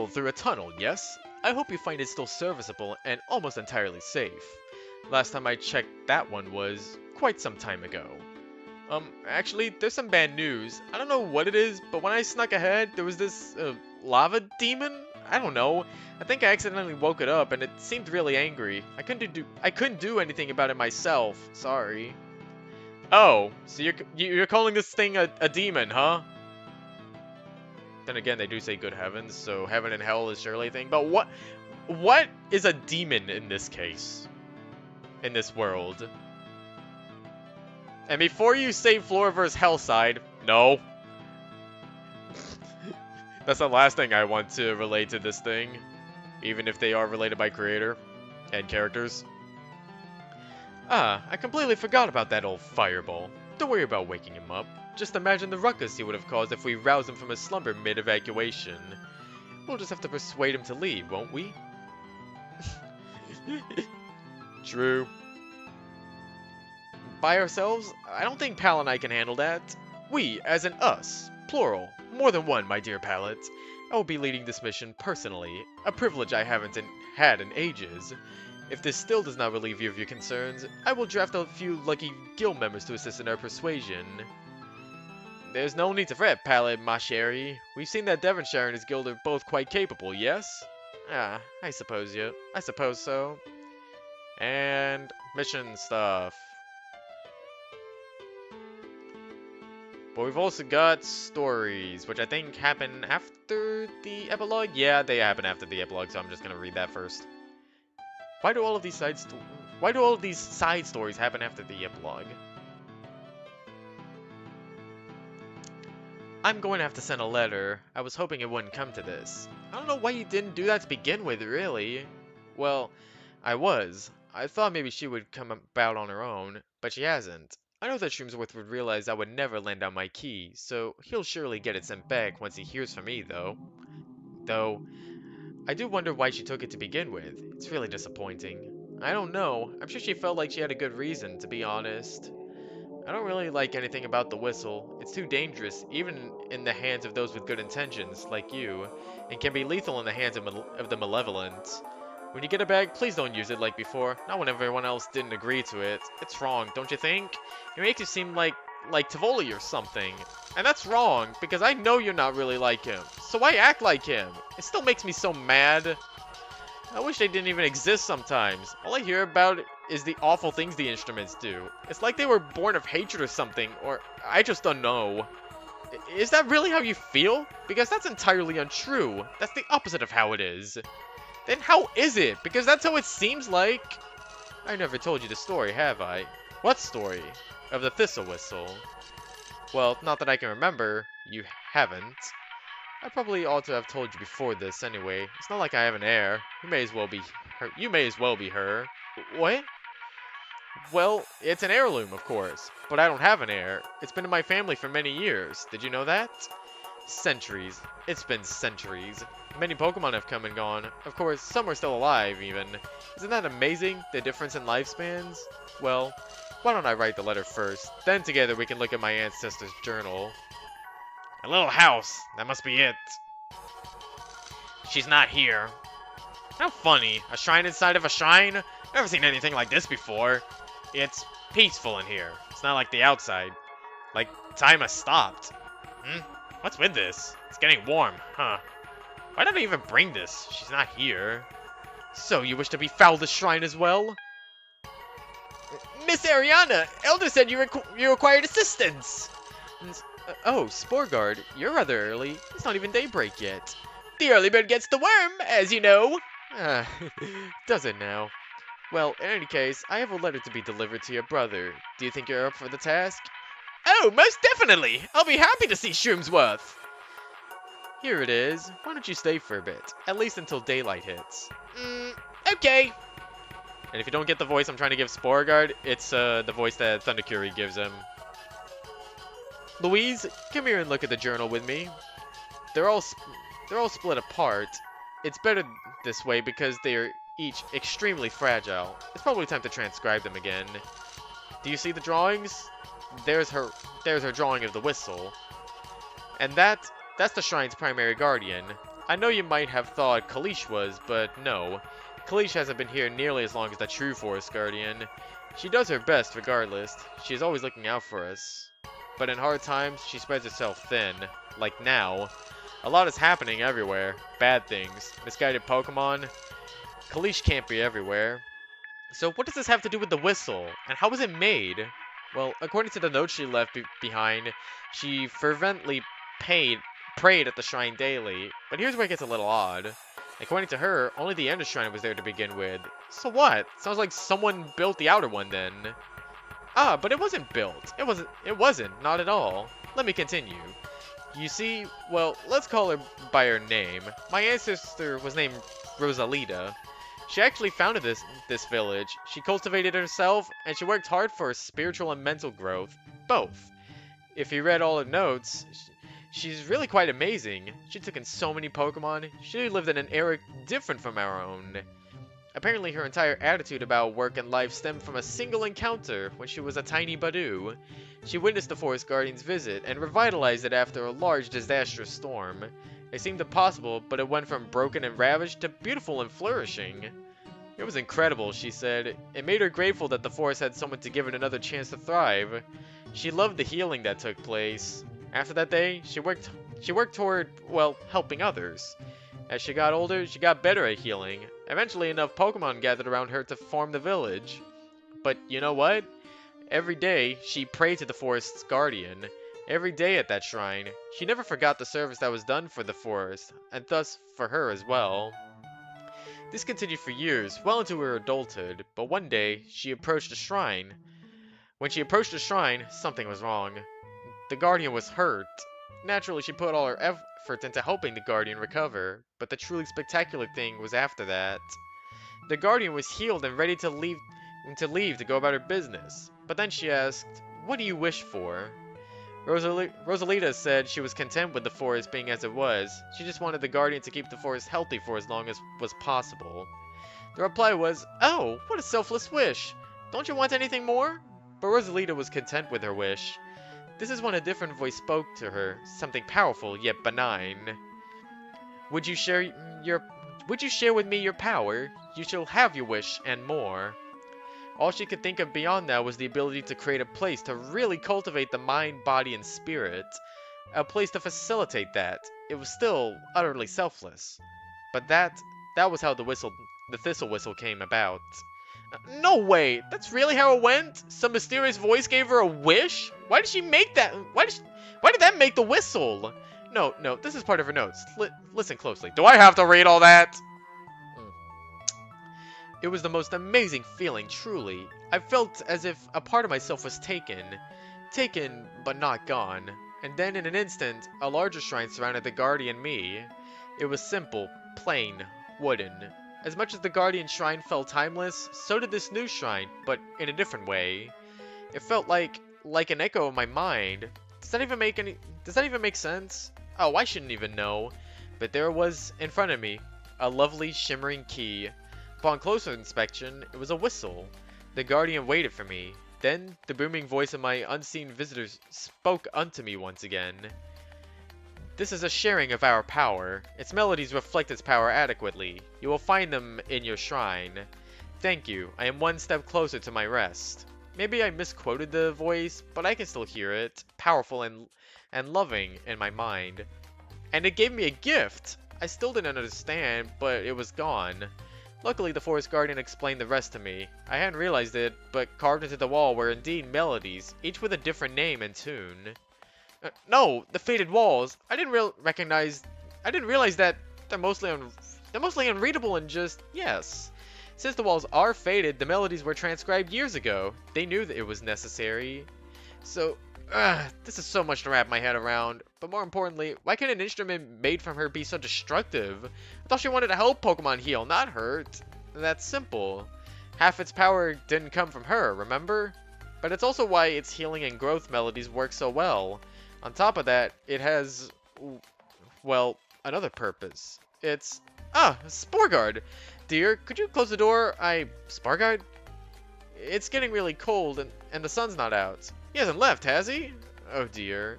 through a tunnel, yes? I hope you find it still serviceable and almost entirely safe. Last time I checked, that one was quite some time ago. Actually, there's some bad news. I don't know what it is, but when I snuck ahead, there was this, lava demon? I don't know. I think I accidentally woke it up, and it seemed really angry. I couldn't do anything about it myself. Sorry. Oh, so you're calling this thing a demon, huh? Then again, they do say good heavens, so heaven and hell is surely a thing. But what is a demon in this case? In this world? And before you say Floriver's Hellside, no. That's the last thing I want to relate to this thing. Even if they are related by creator and characters. Ah, I completely forgot about that old fireball. Don't worry about waking him up. Just imagine the ruckus he would have caused if we roused him from his slumber mid-evacuation. We'll just have to persuade him to leave, won't we? True. By ourselves? I don't think Pal and I can handle that. We, as in us. Plural. More than one, my dear Pallet. I will be leading this mission personally, a privilege I haven't had in ages. If this still does not relieve you of your concerns, I will draft a few lucky guild members to assist in our persuasion. There's no need to fret, Pallet, ma chérie. We've seen that Devonshire and his guild are both quite capable, yes? Ah, I suppose so. And mission stuff. But we've also got stories, which I think happen after the epilogue? Yeah, they happen after the epilogue, so I'm just gonna read that first. Why do all of these side stories happen after the epilogue? I'm going to have to send a letter. I was hoping it wouldn't come to this. I don't know why you didn't do that to begin with, really. Well, I thought maybe she would come about on her own, but she hasn't. I know that Shroomsworth would realize I would never lend out my key, so he'll surely get it sent back once he hears from me, though. I do wonder why she took it to begin with. It's really disappointing. I don't know. I'm sure she felt like she had a good reason, to be honest. I don't really like anything about the whistle. It's too dangerous, even in the hands of those with good intentions, like you, and can be lethal in the hands of the malevolent. When you get it back, please don't use it like before, not when everyone else didn't agree to it. It's wrong, don't you think? It makes you seem like Tivoli or something. And that's wrong, because I know you're not really like him. So why act like him? It still makes me so mad. I wish they didn't even exist sometimes. All I hear about is the awful things the instruments do. It's like they were born of hatred or something, or I just don't know. Is that really how you feel? Because that's entirely untrue. That's the opposite of how it is. Then how is it? Because that's how it seems like. I never told you the story, have I? What story? Of the Thistle Whistle. Well, not that I can remember. You haven't. I probably ought to have told you before this anyway. It's not like I have an heir. You may as well be her. What? Well, it's an heirloom, of course. But I don't have an heir. It's been in my family for many years. Did you know that? Centuries. It's been centuries. Many Pokemon have come and gone. Of course, some are still alive, even. Isn't that amazing, the difference in lifespans? Well, why don't I write the letter first? Then together we can look at my ancestor's journal. A little house. That must be it. She's not here. How funny. A shrine inside of a shrine? Never seen anything like this before. It's peaceful in here. It's not like the outside. Like time has stopped. What's with this? It's getting warm, huh? Why did I even bring this? She's not here. So you wish to befoul the shrine as well? Miss Ariana, Elder said you required assistance. Oh, Sporeguard, you're rather early. It's not even daybreak yet. The early bird gets the worm, as you know. Does it now? Well, in any case, I have a letter to be delivered to your brother. Do you think you're up for the task? Oh, most definitely! I'll be happy to see Shroomsworth! Here it is. Why don't you stay for a bit? At least until daylight hits. Okay. And if you don't get the voice I'm trying to give Sporeguard, it's the voice that Thundercurie gives him. Louise, come here and look at the journal with me. They're all split apart. It's better this way because they are each extremely fragile. It's probably time to transcribe them again. Do you see the drawings? There's her drawing of the whistle. And that's the shrine's primary guardian. I know you might have thought Kalish was, but no. Kalish hasn't been here nearly as long as the true Forest Guardian. She does her best regardless. She is always looking out for us. But in hard times, she spreads herself thin. Like now. A lot is happening everywhere. Bad things. Misguided Pokemon. Kalish can't be everywhere. So what does this have to do with the whistle? And how was it made? Well, according to the note she left behind, she fervently prayed at the shrine daily. But here's where it gets a little odd. According to her, only the Ender Shrine was there to begin with. So what? Sounds like someone built the outer one then. Ah, but it wasn't built. It wasn't, not at all. Let me continue. You see, well, let's call her by her name. My ancestor was named Rosalita. She actually founded this village. She cultivated herself, and she worked hard for her spiritual and mental growth. Both. If you read all her notes, she's really quite amazing. She took in so many Pokemon. She lived in an era different from our own. Apparently her entire attitude about work and life stemmed from a single encounter when she was a tiny Badoo. She witnessed the Forest Guardian's visit and revitalized it after a large disastrous storm. It seemed impossible, but it went from broken and ravaged to beautiful and flourishing. It was incredible, she said. It made her grateful that the forest had someone to give it another chance to thrive. She loved the healing that took place. After that day, she worked toward, well, helping others. As she got older, she got better at healing. Eventually, enough Pokemon gathered around her to form the village. But you know what? Every day, she prayed to the forest's guardian. Every day at that shrine, she never forgot the service that was done for the forest, and thus for her as well. This continued for years, well into her adulthood, but one day, she approached the shrine. When she approached the shrine, something was wrong. The guardian was hurt. Naturally, she put all her effort into helping the guardian recover, but the truly spectacular thing was after that. The guardian was healed and ready to leave to go about her business, but then she asked, "What do you wish for?" Rosalita said she was content with the forest being as it was. She just wanted the guardian to keep the forest healthy for as long as was possible. The reply was, "Oh, what a selfless wish! Don't you want anything more?" But Rosalita was content with her wish. This is when a different voice spoke to her, something powerful yet benign. Would you share with me your power? You shall have your wish and more." All she could think of beyond that was the ability to create a place to really cultivate the mind, body, and spirit. A place to facilitate that. It was still utterly selfless. But that was how the thistle whistle came about. No way! That's really how it went? Some mysterious voice gave her a wish? Why did she make that? Why did that make the whistle? No, this is part of her notes. Listen closely. Do I have to read all that? It was the most amazing feeling, truly. I felt as if a part of myself was taken. Taken, but not gone. And then in an instant, a larger shrine surrounded the guardian and me. It was simple, plain, wooden. As much as the guardian shrine felt timeless, so did this new shrine, but in a different way. It felt like an echo of my mind. Does that even make sense? Oh, I shouldn't even know. But there it was in front of me, a lovely shimmering key. Upon closer inspection, it was a whistle. The guardian waited for me. Then, the booming voice of my unseen visitors spoke unto me once again. This is a sharing of our power. Its melodies reflect its power adequately. You will find them in your shrine. Thank you. I am one step closer to my rest. Maybe I misquoted the voice, but I can still hear it, powerful and loving in my mind. And it gave me a gift! I still didn't understand, but it was gone. Luckily, the Forest Guardian explained the rest to me. I hadn't realized it, but carved into the wall were indeed melodies, each with a different name and tune. No, the faded walls. I didn't realize that they're mostly unreadable and just yes. Since the walls are faded, the melodies were transcribed years ago. They knew that it was necessary. So, this is so much to wrap my head around. But more importantly, why can an instrument made from her be so destructive? I thought she wanted to help Pokemon heal, not hurt. That's simple. Half its power didn't come from her, remember? But it's also why its healing and growth melodies work so well. On top of that, it has, well, another purpose. It's, Sporguard! Dear, could you close the door? Sporguard? It's getting really cold and the sun's not out. He hasn't left, has he? Oh dear.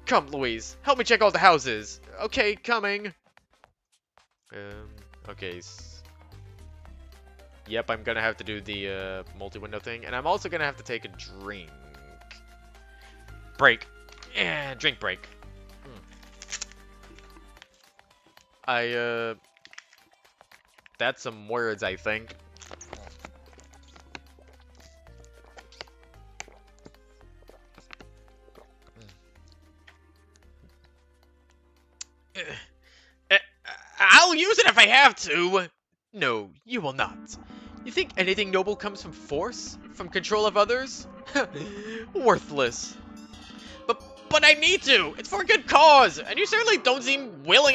Come, Louise, help me check all the houses. Okay, coming. Okay. Yep, I'm gonna have to do the multi-window thing, and I'm also gonna have to take a drink. Break. Yeah, drink break. That's some words, I think. I'll use it if I have to. No, you will not. You think anything noble comes from force? From control of others? Worthless. But I need to! It's for a good cause! And you certainly don't seem willing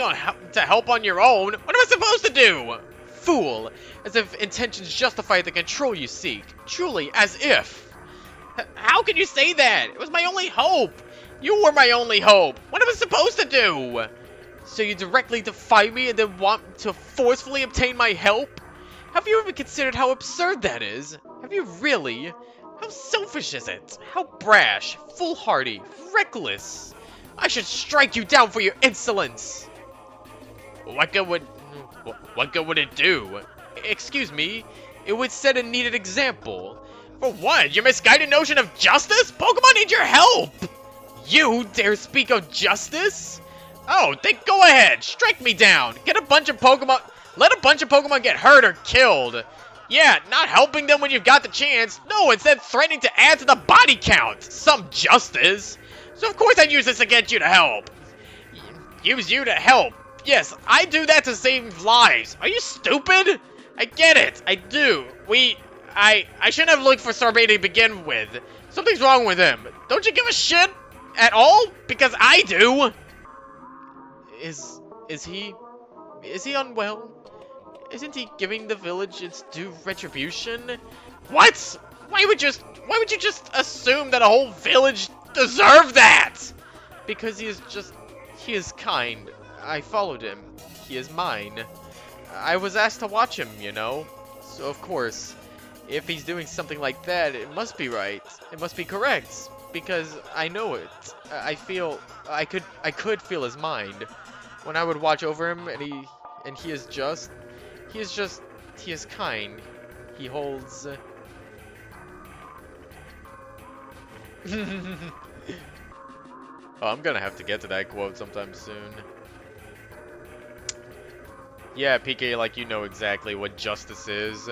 to help on your own! What am I supposed to do? Fool! As if intentions justify the control you seek. Truly, as if! How can you say that? It was my only hope! You were my only hope. What am I supposed to do? So you directly defy me and then want to forcefully obtain my help? Have you ever considered how absurd that is? Have you really? How selfish is it? How brash, foolhardy, reckless? I should strike you down for your insolence. What good would it do? Excuse me, it would set a needed example. For what? Your misguided notion of justice? Pokemon need your help! You dare speak of justice? Oh, then go ahead, strike me down. Let a bunch of Pokemon get hurt or killed. Yeah, not helping them when you've got the chance. No, instead threatening to add to the body count. Some justice. So of course I'd use this against you to help. Use you to help. Yes, I do that to save lives. Are you stupid? I get it. I do. I shouldn't have looked for Sorbet to begin with. Something's wrong with him. Don't you give a shit at all? Because I do. Is he unwell? Isn't he giving the village its due retribution? What? Why would you just assume that a whole village deserved that? Because he is kind. I followed him. He is mine. I was asked to watch him, you know. So of course, if he's doing something like that, it must be right. It must be correct. Because I know it. I could feel his mind. When I would watch over him and he is kind. He holds oh, I'm gonna have to get to that quote sometime soon. Yeah, PK, like you know exactly what justice is.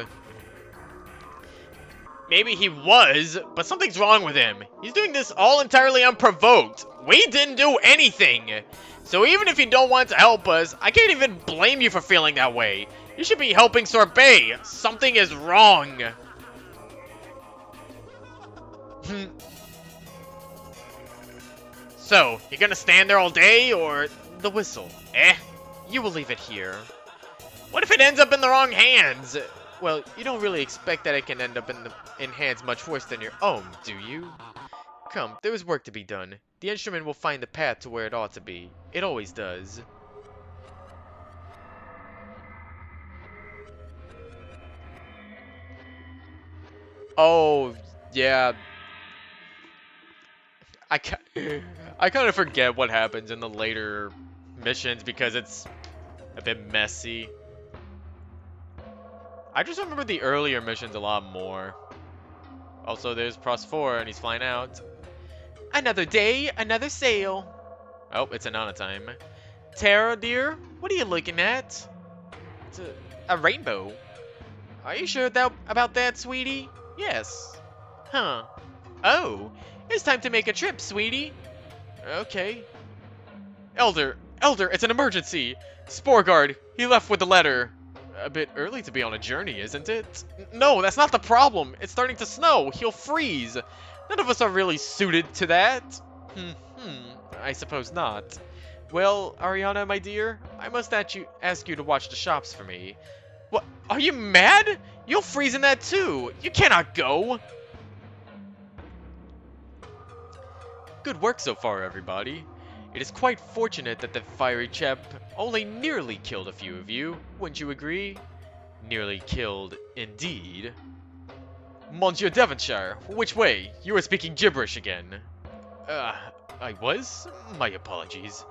Maybe he was, but something's wrong with him. He's doing this all entirely unprovoked. We didn't do anything. So even if you don't want to help us, I can't even blame you for feeling that way. You should be helping Sorbet. Something is wrong. So, you're gonna stand there all day, or the whistle? You will leave it here. What if it ends up in the wrong hands? Well, you don't really expect that it can end up in hands much worse than your own, do you? Come, there is work to be done. The instrument will find the path to where it ought to be. It always does. Oh, yeah. I kind of forget what happens in the later missions because it's a bit messy. I just remember the earlier missions a lot more. Also, there's Pros 4 and he's flying out. Another day, another sail. Oh, it's Anana time. Tara, dear, what are you looking at? It's a rainbow. Are you sure about that, sweetie? Yes. Huh. Oh, it's time to make a trip, sweetie. Okay. Elder, it's an emergency. Sporguard, he left with the letter. A bit early to be on a journey, isn't it? No, that's not the problem. It's starting to snow. He'll freeze. None of us are really suited to that. I suppose not. Well, Ariana, my dear, I must ask you to watch the shops for me. What? Are you mad? You'll freeze in that too. You cannot go. Good work so far, everybody. It is quite fortunate that the fiery chap only nearly killed a few of you. Wouldn't you agree? Nearly killed, indeed. Monsieur Devonshire, which way? You were speaking gibberish again. I was? My apologies.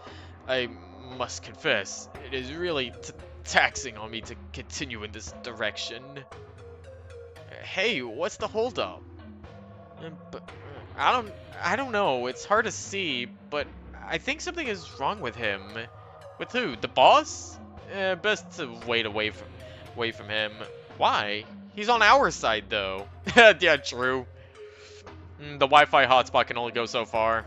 I must confess, it is really taxing on me to continue in this direction. Hey, what's the holdup? I don't know. It's hard to see, but I think something is wrong with him. With who? The boss? Best to wait away from him. Why? He's on our side, though. Yeah, true. The Wi-Fi hotspot can only go so far.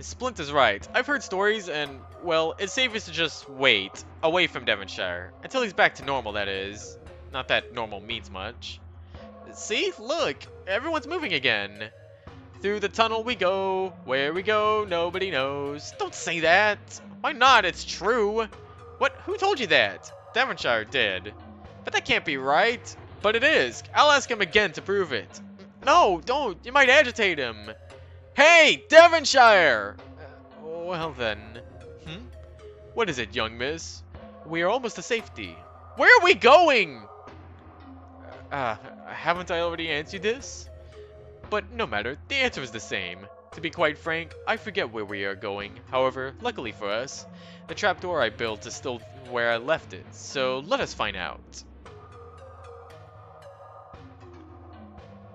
Splint is right. I've heard stories, and, well, it's safest to just wait. Away from Devonshire. Until he's back to normal, that is. Not that normal means much. See? Look! Everyone's moving again. Through the tunnel we go. Where we go, nobody knows. Don't say that. Why not? It's true. What? Who told you that? Devonshire did. But that can't be right. But it is. I'll ask him again to prove it. No, don't. You might agitate him. Hey, Devonshire! Well then. What is it, young miss? We are almost to safety. Where are we going? Haven't I already answered this? But no matter, the answer is the same. To be quite frank, I forget where we are going. However, luckily for us, the trapdoor I built is still where I left it, so let us find out.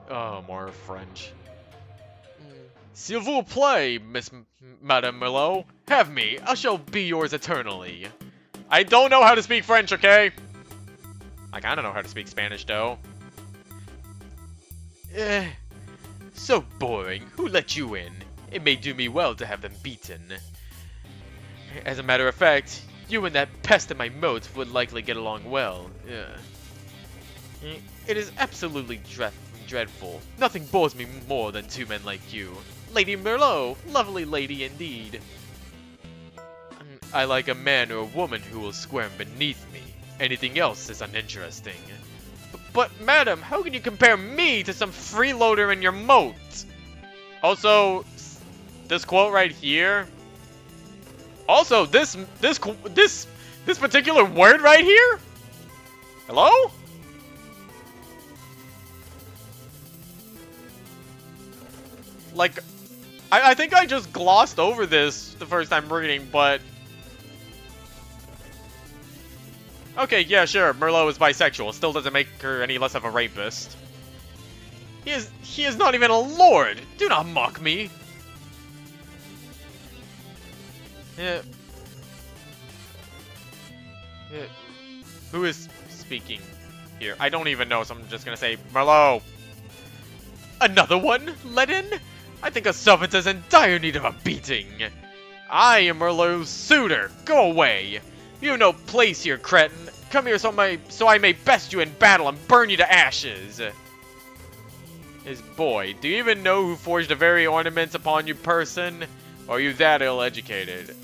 Oh, more French. S'il vous plaît, Madame Merlot. Have me, I shall be yours eternally. I don't know how to speak French, okay? I kinda know how to speak Spanish, though. So boring. Who let you in? It may do me well to have them beaten. As a matter of fact, you and that pest in my moat would likely get along well. It is absolutely dreadful. Nothing bores me more than two men like you. Lady Merlot, lovely lady indeed. I like a man or a woman who will squirm beneath me. Anything else is uninteresting. But madam, how can you compare me to some freeloader in your moat? Also, this quote right here. Also, this particular word right here. Hello? Like, I think I just glossed over this the first time reading, but... Okay, yeah, sure, Merlot is bisexual. Still doesn't make her any less of a rapist. He is not even a lord! Do not mock me! Yeah. Who is speaking here? I don't even know, so I'm just gonna say, Merlot! Another one? Let in? I think a servant is in dire need of a beating. I am Merlot's suitor. Go away. You have no place here, cretin. Come here so I may best you in battle and burn you to ashes. His boy, do you even know who forged the very ornaments upon your person? Or are you that ill-educated?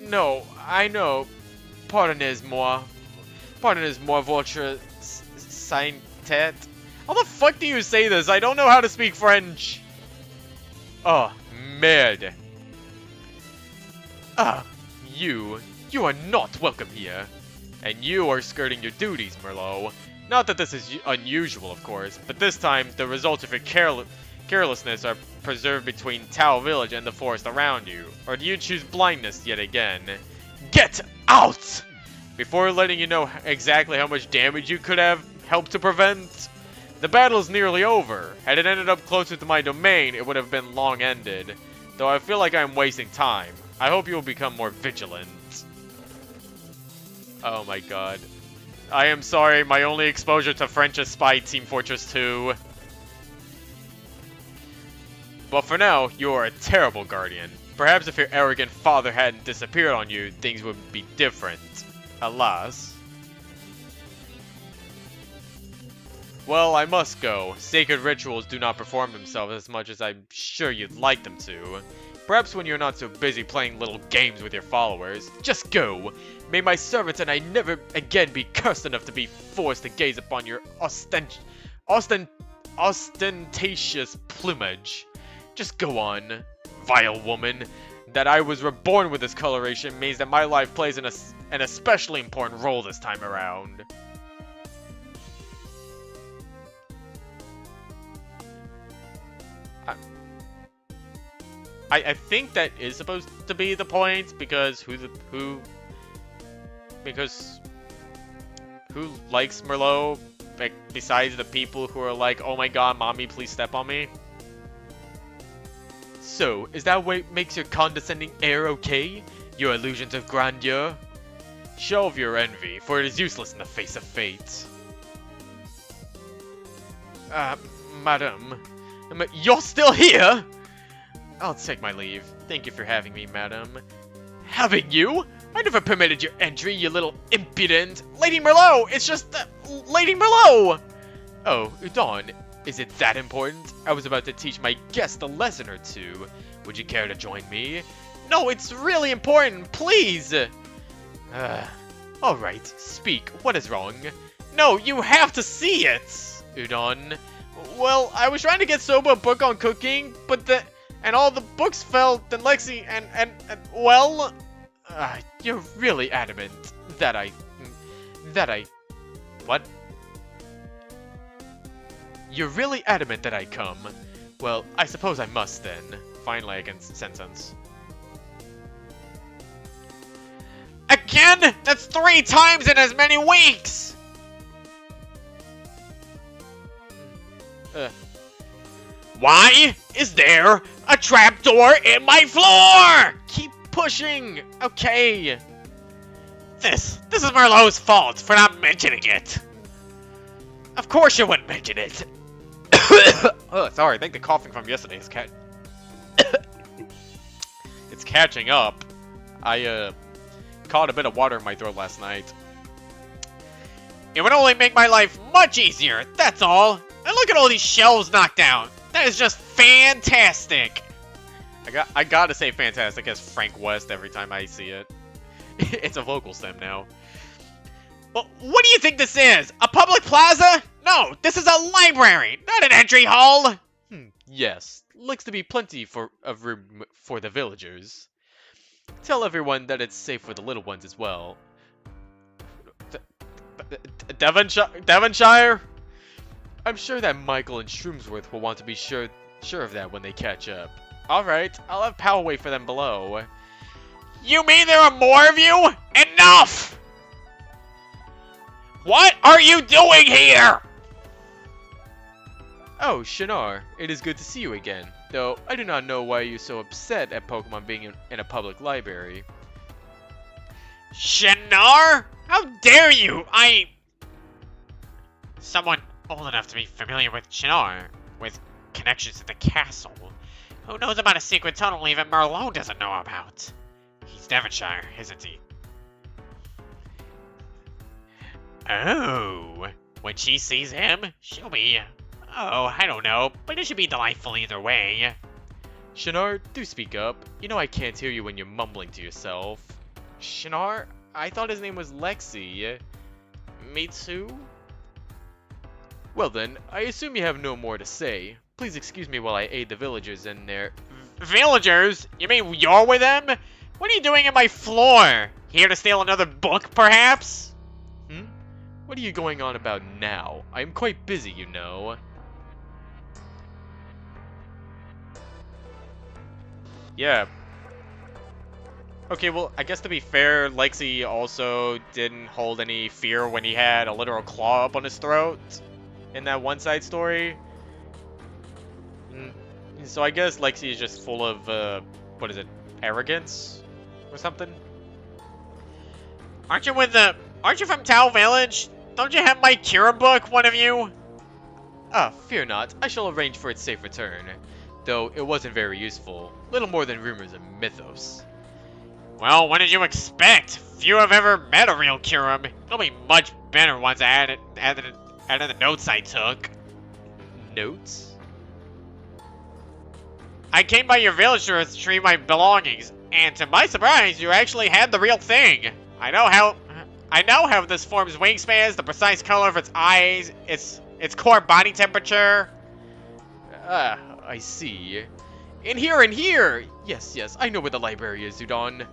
No, I know. Pardonnez-moi, votre sainteté. How the fuck do you say this? I don't know how to speak French. Oh, merde. You are not welcome here. And you are skirting your duties, Merlot. Not that this is unusual, of course, but this time the results of your carelessness are preserved between Tao Village and the forest around you. Or do you choose blindness yet again? Get out! Before letting you know exactly how much damage you could have helped to prevent, the battle is nearly over. Had it ended up closer to my domain, it would have been long ended. Though I feel like I am wasting time. I hope you will become more vigilant. Oh my god. I am sorry, my only exposure to French is Spy Team Fortress 2. But for now, you are a terrible guardian. Perhaps if your arrogant father hadn't disappeared on you, things would be different. Alas. Well, I must go. Sacred rituals do not perform themselves as much as I'm sure you'd like them to. Perhaps when you're not so busy playing little games with your followers. Just go. May my servants and I never again be cursed enough to be forced to gaze upon your ostentatious plumage. Just go on, vile woman. That I was reborn with this coloration means that my life plays an especially important role this time around. I think that is supposed to be the point, because who likes Merlot besides the people who are like, oh my god, mommy, please step on me? So, is that what makes your condescending air okay? Your illusions of grandeur? Show off your envy, for it is useless in the face of fate. Madam, you're still here? I'll take my leave. Thank you for having me, madam. Having you? I never permitted your entry, you little impudent. Lady Merlot, it's just Lady Merlot! Oh, Udon, is it that important? I was about to teach my guest a lesson or two. Would you care to join me? No, it's really important, please! Alright, speak. What is wrong? No, you have to see it! Udon. Well, I was trying to get Soba a book on cooking, but and all the books fell, then Lexi and well, you're really adamant that I, what? You're really adamant that I come. Well, I suppose I must then. Finally, I can sentence. Again? That's 3 times in as many weeks! Why is there a trapdoor in my floor? Keep pushing. Okay. This is Merlot's fault for not mentioning it. Of course you wouldn't mention it. Oh, sorry. I think the coughing from yesterday is it's catching up. I caught a bit of water in my throat last night. It would only make my life much easier. That's all. And look at all these shelves knocked down. That is just fantastic. I gotta say fantastic as Frank West every time I see it. It's a vocal stem now. Well, what do you think this is? A public plaza? No, this is a library, not an entry hall. Yes, looks to be plenty of room for the villagers. Tell everyone that it's safe for the little ones as well. Devonshire? I'm sure that Michael and Shroomsworth will want to be sure of that when they catch up. Alright, I'll have Pal wait for them below. You mean there are more of you? Enough! What are you doing here? Oh, Shinar, it is good to see you again. Though, I do not know why you're so upset at Pokemon being in a public library. Shinar? How dare you? Someone old enough to be familiar with Shinar, with connections to the castle. Who knows about a secret tunnel even Merlot doesn't know about? He's Devonshire, isn't he? Oh, when she sees him, she'll be... Oh, I don't know, but it should be delightful either way. Shinar, do speak up. You know I can't hear you when you're mumbling to yourself. Shinar? I thought his name was Lexi. Me too? Well then, I assume you have no more to say. Please excuse me while I aid the villagers in their... Villagers? You mean you're with them? What are you doing in my floor? Here to steal another book, perhaps? What are you going on about now? I am quite busy, you know. Yeah. Okay, well, I guess to be fair, Lexi also didn't hold any fear when he had a literal claw up on his throat in that one side story. So I guess Lexi is just full of, what is it, arrogance or something? Aren't you from Tau Village? Don't you have my Kira book, one of you? Ah, fear not. I shall arrange for its safe return. Though it wasn't very useful. Little more than rumors and mythos. Well, what did you expect? Few have ever met a real Kyurem. It'll be much better once I added the notes I took. Notes? I came by your village to retrieve my belongings, and to my surprise, you actually had the real thing. I know how this form's wingspans, the precise color of its eyes, its core body temperature. I see. In here! Yes, I know where the library is, Udon.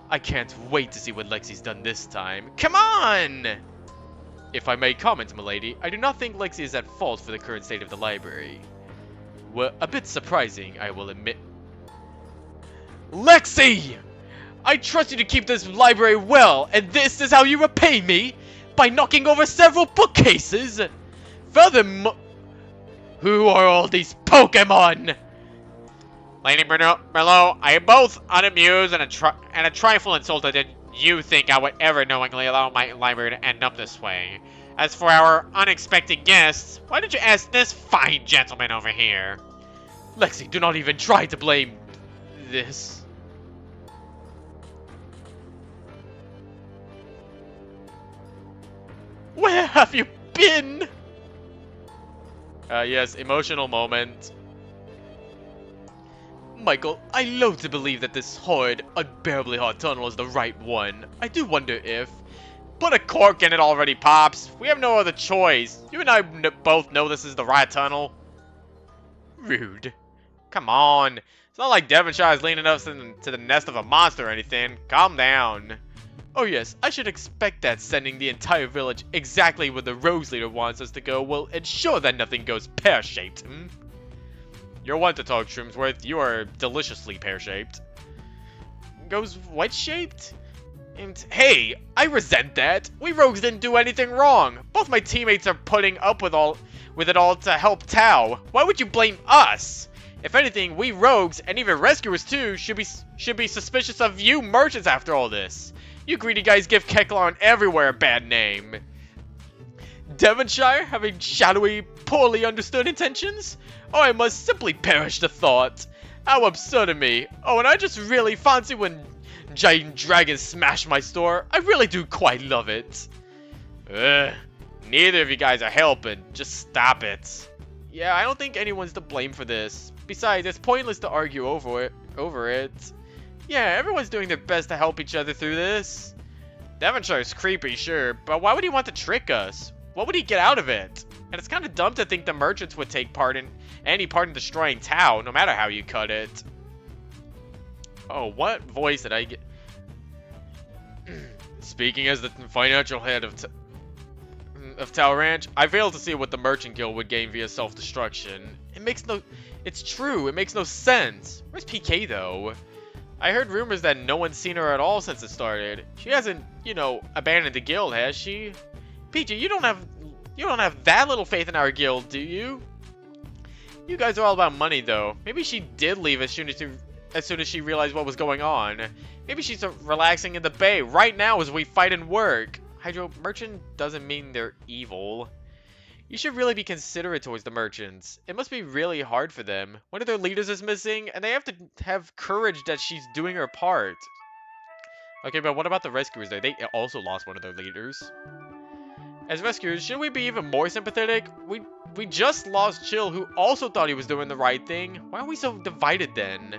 I can't wait to see what Lexi's done this time. Come on! If I may comment, milady, I do not think Lexi is at fault for the current state of the library. Well, a bit surprising, I will admit. Lexi! I trust you to keep this library well, and this is how you repay me? By knocking over several bookcases? Furthermore, who are all these Pokemon? Lady Merlot, I am both unamused and a trifle insulted that you think I would ever knowingly allow my library to end up this way. As for our unexpected guests, why don't you ask this fine gentleman over here? Lexi, do not even try to blame this. Where have you been? Yes, emotional moment. Michael, I loathe to believe that this horrid, unbearably hot tunnel is the right one. I do wonder if... Put a cork in it already, Pops. We have no other choice. You and I both know this is the right tunnel. Rude. Come on. It's not like Devonshire's leaning us into the nest of a monster or anything. Calm down. Oh yes, I should expect that sending the entire village exactly where the rogues leader wants us to go will ensure that nothing goes pear-shaped. You're one to talk, Shroomsworth. You are deliciously pear-shaped. Goes what-shaped? And hey, I resent that. We rogues didn't do anything wrong. Both my teammates are putting up with it all to help Tao. Why would you blame us? If anything, we rogues and even rescuers too should be suspicious of you merchants after all this. You greedy guys give Kecklon everywhere a bad name. Devonshire having shadowy, poorly understood intentions? Oh, I must simply perish the thought. How absurd of me. Oh, and I just really fancy when giant dragons smash my store. I really do quite love it. Neither of you guys are helping. Just stop it. Yeah, I don't think anyone's to blame for this. Besides, it's pointless to argue over it. Yeah, everyone's doing their best to help each other through this. Devonshire's creepy, sure, but why would he want to trick us? What would he get out of it? And it's kind of dumb to think the merchants would take any part in destroying Tao, no matter how you cut it. Oh, what voice did I get? Speaking as the financial head of Tao Ranch, I fail to see what the Merchant Guild would gain via self-destruction. It's true, it makes no sense. Where's PK though? I heard rumors that no one's seen her at all since it started. She hasn't, abandoned the guild, has she? PJ, you don't have that little faith in our guild, do you? You guys are all about money though. Maybe she did leave as soon as she realized what was going on. Maybe she's relaxing in the bay right now as we fight and work. Hydro, merchant doesn't mean they're evil. You should really be considerate towards the merchants. It must be really hard for them. One of their leaders is missing, and they have to have courage that she's doing her part. Okay, but what about the rescuers there? They also lost one of their leaders. As rescuers, shouldn't we be even more sympathetic? We just lost Chill, who also thought he was doing the right thing. Why are we so divided then?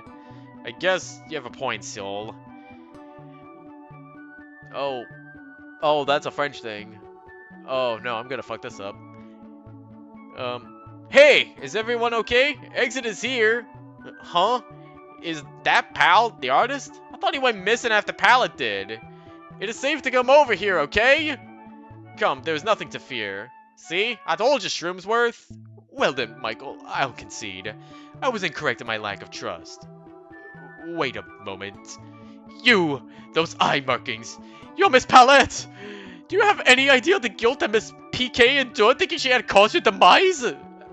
I guess you have a point, Syl. Oh, that's a French thing. Oh no, I'm gonna fuck this up. Hey, is everyone okay? Exit is here. Huh? Is that Pal the artist? I thought he went missing after Pallet did. It is safe to come over here, okay? Come, there's nothing to fear. See? I told you, Shroomsworth. Well then, Michael, I'll concede. I was incorrect in my lack of trust. Wait a moment. You! Those eye markings! You're Miss Palette! Do you have any idea the guilt that Miss PK endured thinking she had caused your demise?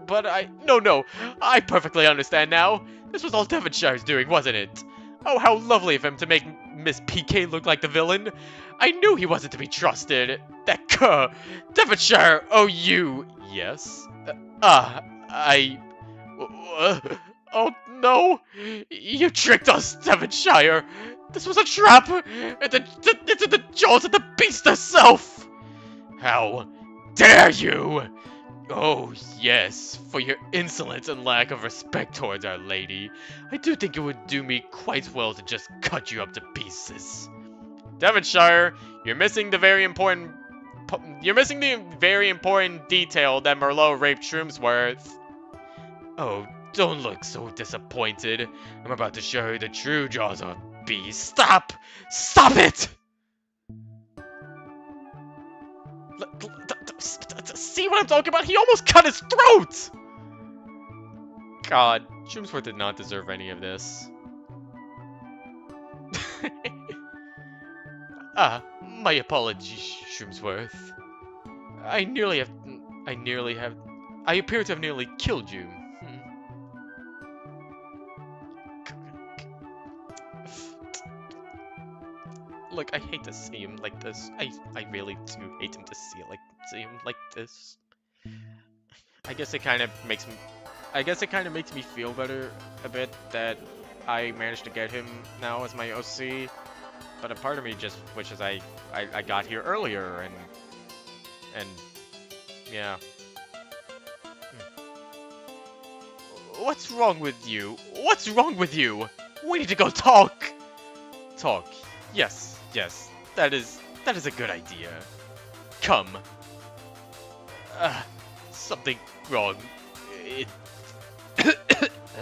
But No, I perfectly understand now. This was all Devonshire's doing, wasn't it? Oh, how lovely of him to make Miss PK look like the villain. I knew he wasn't to be trusted. That cur! Devonshire! Oh, you! Yes? Oh, no! You tricked us, Devonshire! This was a trap! It's in the jaws of the beast herself! How dare you! Oh, yes, for your insolence and lack of respect towards Our Lady. I do think it would do me quite well to just cut you up to pieces. Devonshire, you're missing the very important detail that Merlot raped Shroomsworth. Oh, don't look so disappointed. I'm about to show you the true jaws of a beast. Stop! Stop it! See what I'm talking about? He almost cut his throat! God, Shroomsworth did not deserve any of this. My apologies, Shroomsworth. I appear to have nearly killed you. Look, I hate to see him like this. I really do hate him to see him like this. I guess it kind of makes me feel better a bit that I managed to get him now as my OC. But a part of me just wishes I got here earlier and yeah. What's wrong with you? What's wrong with you? We need to go talk. Talk. Yes. That is a good idea. Come. Something wrong.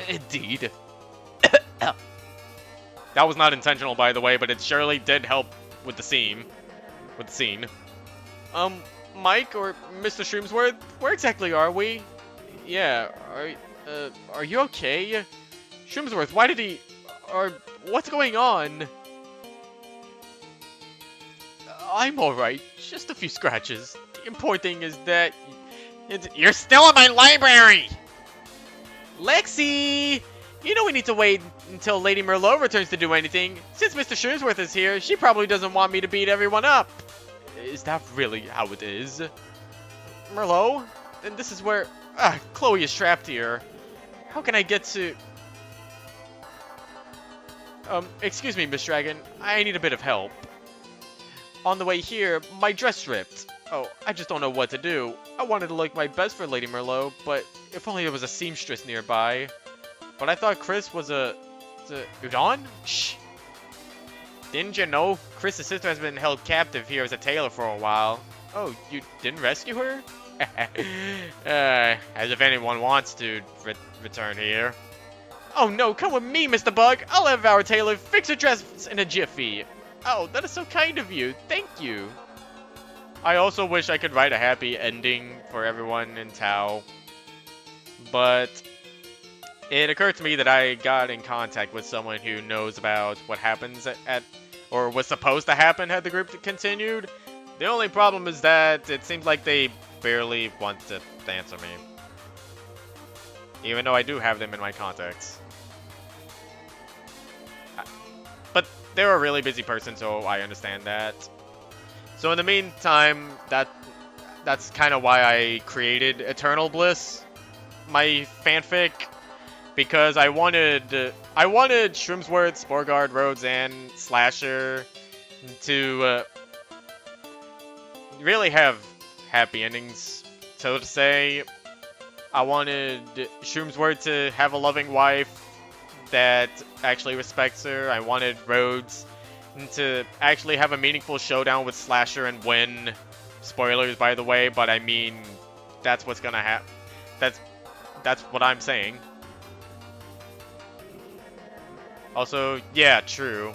Indeed. That was not intentional, by the way, but it surely did help with the scene. Mike or Mr. Shroomsworth, where exactly are we? Yeah, are you okay? Shroomsworth, why did he... what's going on? I'm alright, just a few scratches. The important thing is that... You're still in my library! Lexi! You know we need to wait until Lady Merlot returns to do anything. Since Mr. Shroomsworth is here, she probably doesn't want me to beat everyone up. Is that really how it is? Merlot? Then this is where... Chloe is trapped here. How can I get to... excuse me, Miss Dragon. I need a bit of help. On the way here, my dress ripped. Oh, I just don't know what to do. I wanted to look my best for Lady Merlot, but if only there was a seamstress nearby. But I thought Chris was a Udon? Shh. Didn't you know Chris's sister has been held captive here as a tailor for a while? Oh, you didn't rescue her? As if anyone wants to return here. Oh no, come with me, Mr. Bug. I'll have our tailor fix her dress in a jiffy. Oh, that is so kind of you. Thank you. I also wish I could write a happy ending for everyone in Tao. But it occurred to me that I got in contact with someone who knows about what happens or was supposed to happen had the group continued. The only problem is that it seems like they barely want to answer me. Even though I do have them in my contacts. But they're a really busy person, so I understand that. So in the meantime, that's kind of why I created Eternal Bliss, my fanfic, because I wanted Shroomsworth, Sporgard, Rhodes, and Slasher to really have happy endings, so to say. I wanted Shroomsworth to have a loving wife that actually respects her. I wanted Rhodes to actually have a meaningful showdown with Slasher and win. Spoilers, by the way, but I mean, that's what's gonna happen. That's what I'm saying. Also, yeah, true.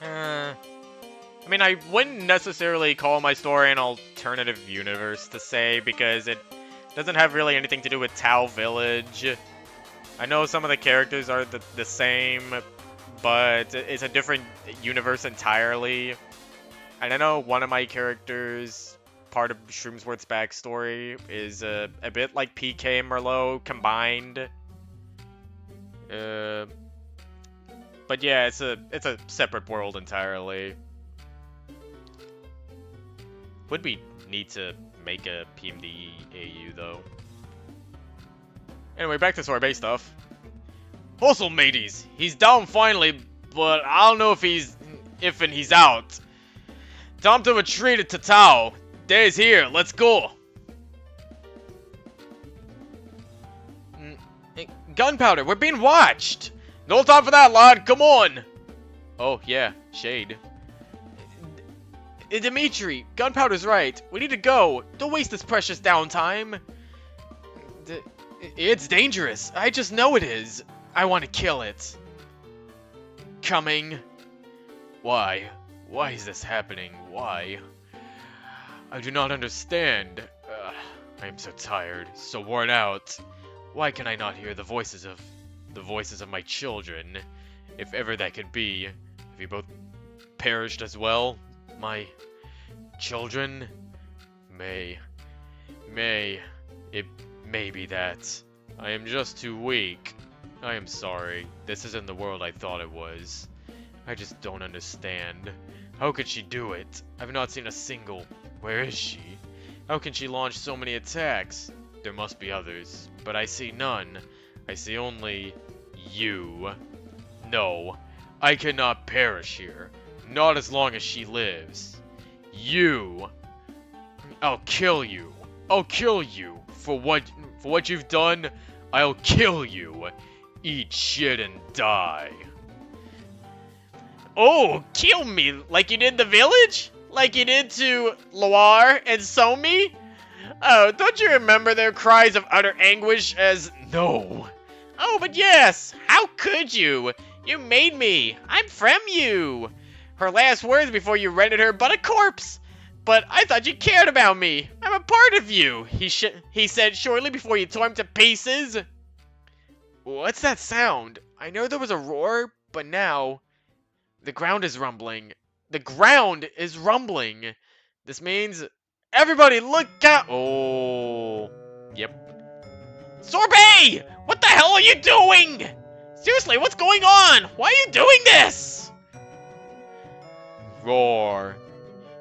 I mean, I wouldn't necessarily call my story an alternative universe to say, because it doesn't have really anything to do with Tao Village. I know some of the characters are the same, but it's a different universe entirely. And I know one of my characters, part of Shroomsworth's backstory, is a bit like PK and Merlot combined. But yeah, it's a separate world entirely. Would be neat to make a PMD-AU though. Anyway, back to sorbet stuff. Also, mateys, he's down finally, but I don't know if he's out. Time to retreat to Tao. Day's here, let's go. Gunpowder, we're being watched. No time for that, lad. Come on. Oh yeah, shade. Dimitri, Gunpowder's right. We need to go. Don't waste this precious downtime. It's dangerous. I just know it is. I want to kill it. Coming. Why? Why is this happening? Why? I do not understand. I am so tired, so worn out. Why can I not hear the voices of my children? If ever that could be. Have you both perished as well? My children? It may be that. I am just too weak. I am sorry. This isn't the world I thought it was. I just don't understand. How could she do it? I've not seen a single. Where is she? How can she launch so many attacks? There must be others, but I see none. I see only you. No, I cannot perish here. Not as long as she lives. You. I'll kill you. I'll kill you. For what you've done, I'll kill you. Eat shit and die. Oh, kill me like you did the village? Like you did to Loire and Somi? Oh, don't you remember their cries of utter anguish as no? Oh, but yes! How could you? You made me! I'm from you! Her last words before you rendered her but a corpse! But I thought you cared about me! I'm a part of you! He said shortly before you tore him to pieces! What's that sound? I know there was a roar, but now... The ground is rumbling. The ground is rumbling! This means... Everybody look out! Oh... Yep. Sorbet! What the hell are you doing? Seriously, what's going on? Why are you doing this? Roar.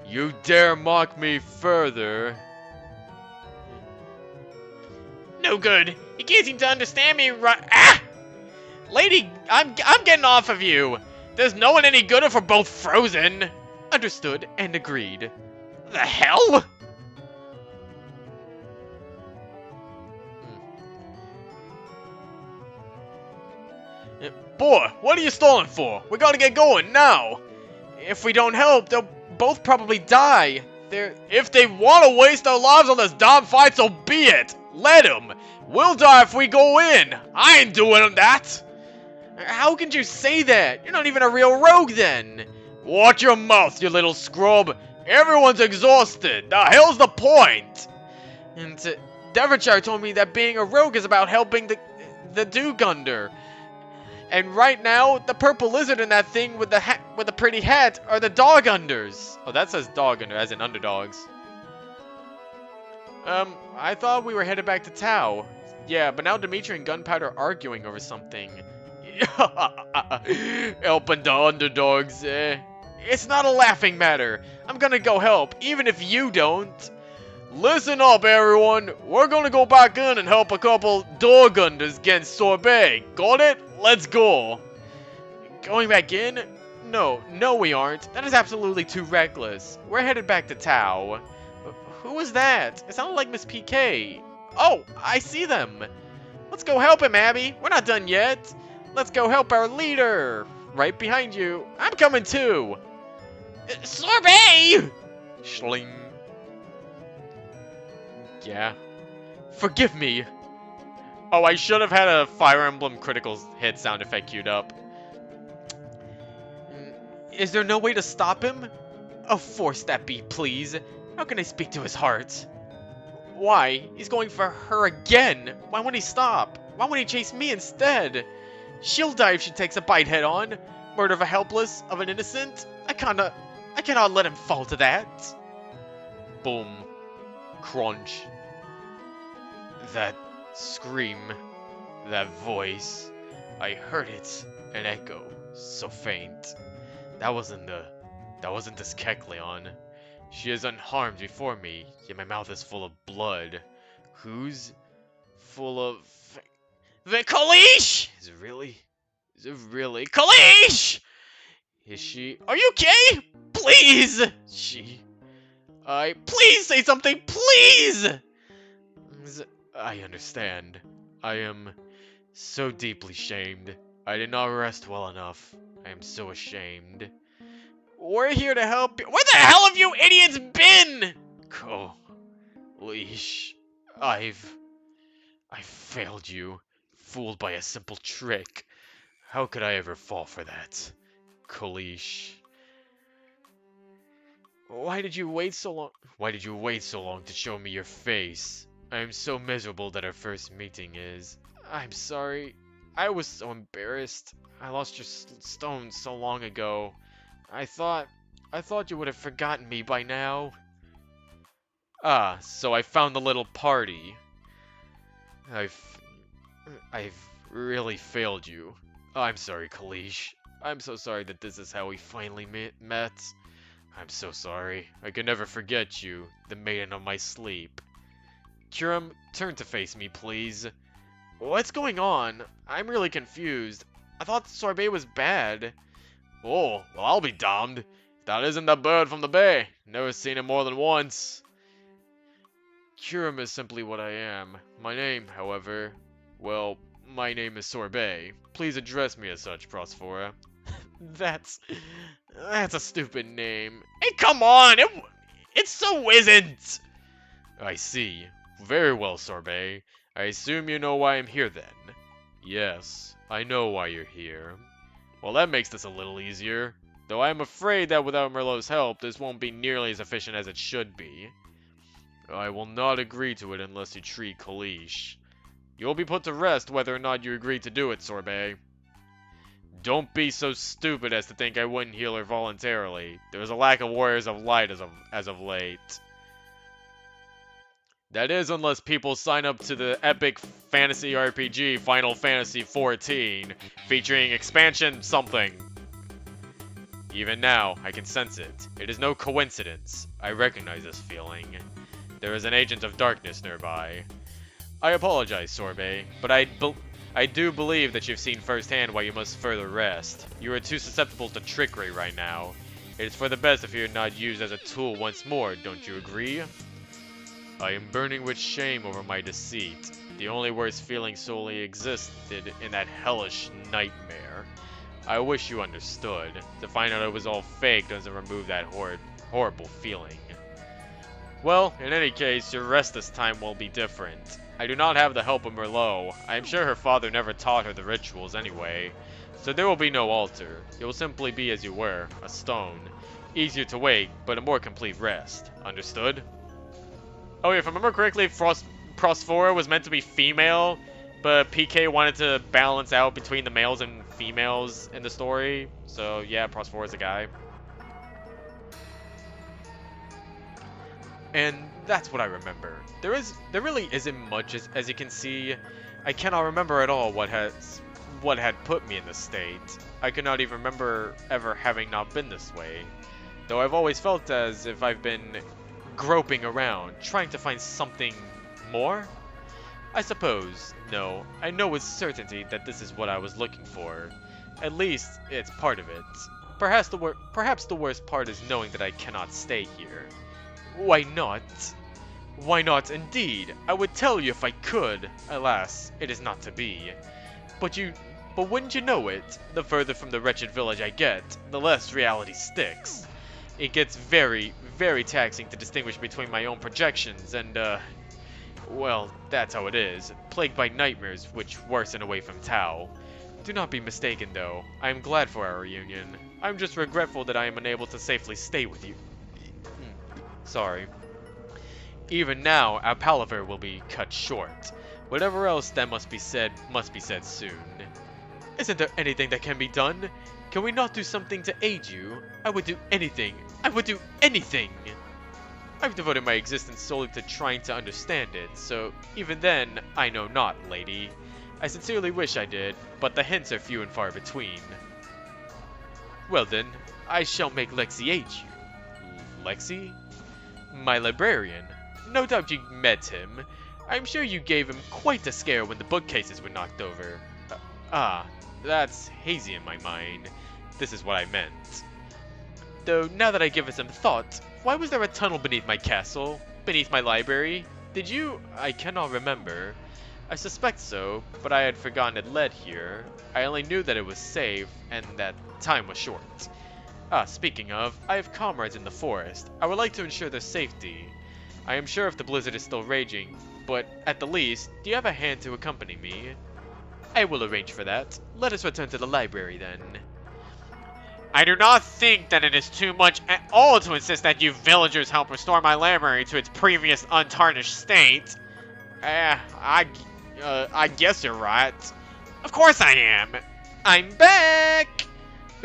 You dare mock me further. No good. You can't seem to understand me right. Ah! Lady, I'm getting off of you. There's no one any good if we're both frozen. Understood and agreed. The hell? Boy, what are you stalling for? We gotta get going now. If we don't help, they'll both probably die. If they want to waste their lives on this damn fight, so be it. Let them. We'll die if we go in. I ain't doing that. How can you say that? You're not even a real rogue then. Watch your mouth, you little scrub. Everyone's exhausted. The hell's the point? And Devonshire told me that being a rogue is about helping the do-gunder. And right now, the purple lizard and that thing with the pretty hat are the dog-unders. Oh, that says dog-under, as in underdogs. I thought we were headed back to Tau. Yeah, but now Dimitri and Gunpowder are arguing over something. Helping the underdogs, eh? It's not a laughing matter. I'm gonna go help, even if you don't. Listen up, everyone. We're gonna go back in and help a couple dog-unders against Sorbet. Got it? Let's go. Going back in? No, we aren't. That is absolutely too reckless. We're headed back to Tau. Who was that? It sounded like Miss PK. Oh, I see them. Let's go help him, Abby. We're not done yet. Let's go help our leader. Right behind you. I'm coming too. Sorbet! Schling. Yeah. Forgive me. Oh, I should have had a Fire Emblem critical hit sound effect queued up. Is there no way to stop him? Oh, force that be, please. How can I speak to his heart? Why? He's going for her again. Why won't he stop? Why won't he chase me instead? She'll die if she takes a bite head on. Murder of a helpless, of an innocent. I cannot let him fall to that. Boom. Crunch. That scream, that voice, I heard it, an echo, so faint. That wasn't this Kecleon. She is unharmed before me, yet my mouth is full of blood. Who's full of... Kalish! Is it really? Kalish! Is she... Are you okay? Please! Please say something, please! I understand. I am so deeply shamed. I did not rest well enough. I am so ashamed. We're here to help you. Where the hell have you idiots been? Oh, leash. I failed you. Fooled by a simple trick. How could I ever fall for that? Kalish. Why did you wait so long? Why did you wait so long to show me your face? I am so miserable that our first meeting is. I'm sorry. I was so embarrassed. I lost your stone so long ago. I thought you would have forgotten me by now. Ah, so I found the little party. I've really failed you. I'm sorry, Kalish. I'm so sorry that this is how we finally met. I'm so sorry. I can never forget you, the maiden of my sleep. Kurum, turn to face me, please. What's going on? I'm really confused. I thought Sorbet was bad. Oh, well, I'll be damned. That isn't the bird from the bay. Never seen him more than once. Kurum is simply what I am. My name, however, well, my name is Sorbet. Please address me as such, Prospera. That's a stupid name. Hey, come on! It so isn't! I see. Very well, Sorbet. I assume you know why I'm here then. Yes, I know why you're here. Well, that makes this a little easier. Though I'm afraid that without Merlot's help, this won't be nearly as efficient as it should be. I will not agree to it unless you treat Kalish. You'll be put to rest whether or not you agree to do it, Sorbet. Don't be so stupid as to think I wouldn't heal her voluntarily. There's a lack of warriors of light as of late. That is, unless people sign up to the epic fantasy RPG Final Fantasy XIV, featuring expansion something. Even now, I can sense it. It is no coincidence. I recognize this feeling. There is an agent of darkness nearby. I apologize, Sorbet, but I do believe that you've seen firsthand why you must further rest. You are too susceptible to trickery right now. It is for the best if you're not used as a tool once more, don't you agree? I am burning with shame over my deceit. The only worst feeling solely existed in that hellish nightmare. I wish you understood. To find out it was all fake doesn't remove that horrible feeling. Well, in any case, your rest this time will be different. I do not have the help of Merlot. I am sure her father never taught her the rituals anyway. So there will be no altar. You will simply be as you were, a stone. Easier to wake, but a more complete rest. Understood? Oh, if I remember correctly, Prosphora was meant to be female, but PK wanted to balance out between the males and females in the story. So yeah, Prosphora's a guy. And that's what I remember. There really isn't much as you can see. I cannot remember at all what had put me in this state. I could not even remember ever having not been this way. Though I've always felt as if I've been groping around, trying to find something more? I suppose, no, I know with certainty that this is what I was looking for. At least, it's part of it. Perhaps the worst part is knowing that I cannot stay here. Why not? Why not indeed? I would tell you if I could. Alas, it is not to be. But wouldn't you know it? The further from the wretched village I get, the less reality sticks. It gets very, very taxing to distinguish between my own projections and, well, that's how it is. Plagued by nightmares which worsen away from Tao. Do not be mistaken, though. I am glad for our reunion. I'm just regretful that I am unable to safely stay with you. Sorry. Even now, our palaver will be cut short. Whatever else that must be said soon. Isn't there anything that can be done? Can we not do something to aid you? I would do anything. I would do anything! I've devoted my existence solely to trying to understand it, so even then, I know not, lady. I sincerely wish I did, but the hints are few and far between. Well then, I shall make Lexi aid you. Lexi? My librarian. No doubt you met him. I'm sure you gave him quite a scare when the bookcases were knocked over. That's hazy in my mind. This is what I meant. Though, now that I give it some thought, why was there a tunnel beneath my castle? Beneath my library? Did you? I cannot remember. I suspect so, but I had forgotten it led here. I only knew that it was safe, and that time was short. Speaking of, I have comrades in the forest. I would like to ensure their safety. I am sure if the blizzard is still raging, but at the least, do you have a hand to accompany me? I will arrange for that. Let us return to the library then. I do not think that it is too much at all to insist that you villagers help restore my library to its previous untarnished state. I guess you're right. Of course I am. I'm back!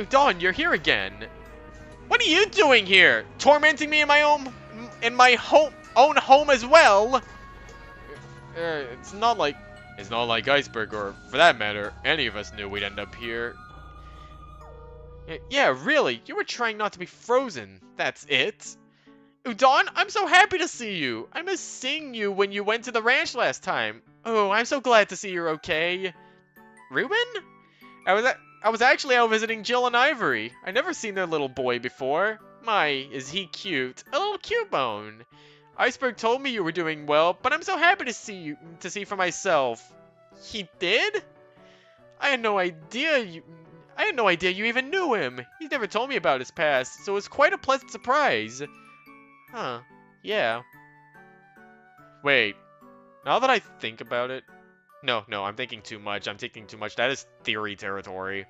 Dawn, you're here again. What are you doing here? Tormenting me in my own home as well? It's not like Iceberg, or for that matter, any of us knew we'd end up here. Yeah, really, you were trying not to be frozen. That's it. Udon, I'm so happy to see you. I missed seeing you when you went to the ranch last time. Oh, I'm so glad to see you're okay. Ruben? I was actually out visiting Jill and Ivory. I never seen their little boy before. My, is he cute. A little cute bone. Iceberg told me you were doing well, but I'm so happy to see for myself. He did? I had no idea I had no idea you even knew him. He's never told me about his past, so it was quite a pleasant surprise. Huh. Yeah. Wait. Now that I think about it... No, I'm thinking too much. I'm thinking too much. That is theory territory.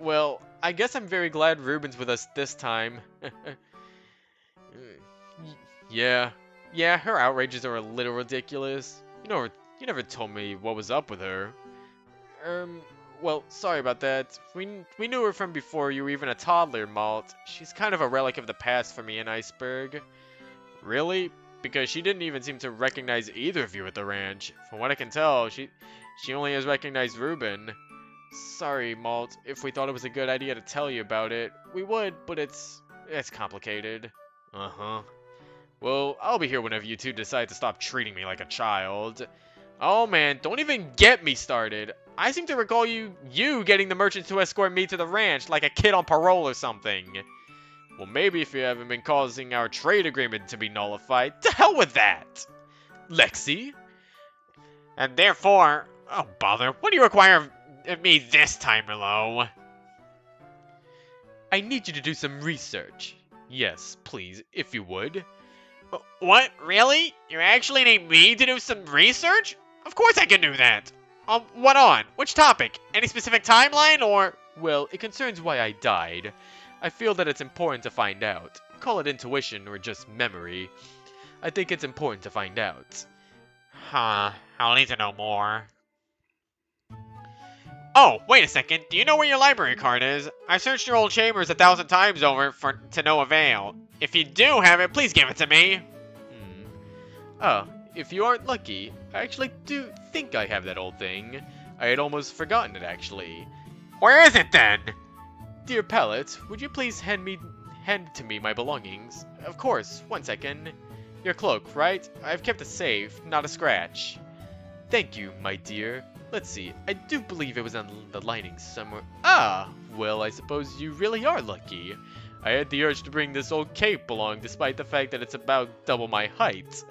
Well, I guess I'm very glad Ruben's with us this time. Yeah. Yeah, her outrages are a little ridiculous. You never told me what was up with her. Well, sorry about that. We knew her from before you were even a toddler, Malt. She's kind of a relic of the past for me and Iceberg. Really? Because she didn't even seem to recognize either of you at the ranch. From what I can tell, she only has recognized Ruben. Sorry, Malt. If we thought it was a good idea to tell you about it, we would, but it's complicated. Uh-huh. Well, I'll be here whenever you two decide to stop treating me like a child. Oh man, don't even get me started. I seem to recall you getting the merchants to escort me to the ranch like a kid on parole or something. Well, maybe if you haven't been causing our trade agreement to be nullified, to hell with that! Lexi? And therefore... Oh, bother. What do you require of me this time, Merlot? I need you to do some research. Yes, please, if you would. What? Really? You actually need me to do some research? Of course I can do that. What on? Which topic? Any specific timeline, or...? Well, it concerns why I died. I feel that it's important to find out. Call it intuition or just memory. I think it's important to find out. Huh. I'll need to know more. Oh, wait a second. Do you know where your library card is? I searched your old chambers 1,000 times over to no avail. If you do have it, please give it to me. Oh, if you aren't lucky, I actually do think I have that old thing. I had almost forgotten it, actually. Where is it, then? Dear Pallet, would you please hand to me my belongings? Of course, 1 second. Your cloak, right? I've kept it safe, not a scratch. Thank you, my dear. Let's see, I do believe it was on the lining somewhere. Ah, well, I suppose you really are lucky. I had the urge to bring this old cape along, despite the fact that it's about double my height.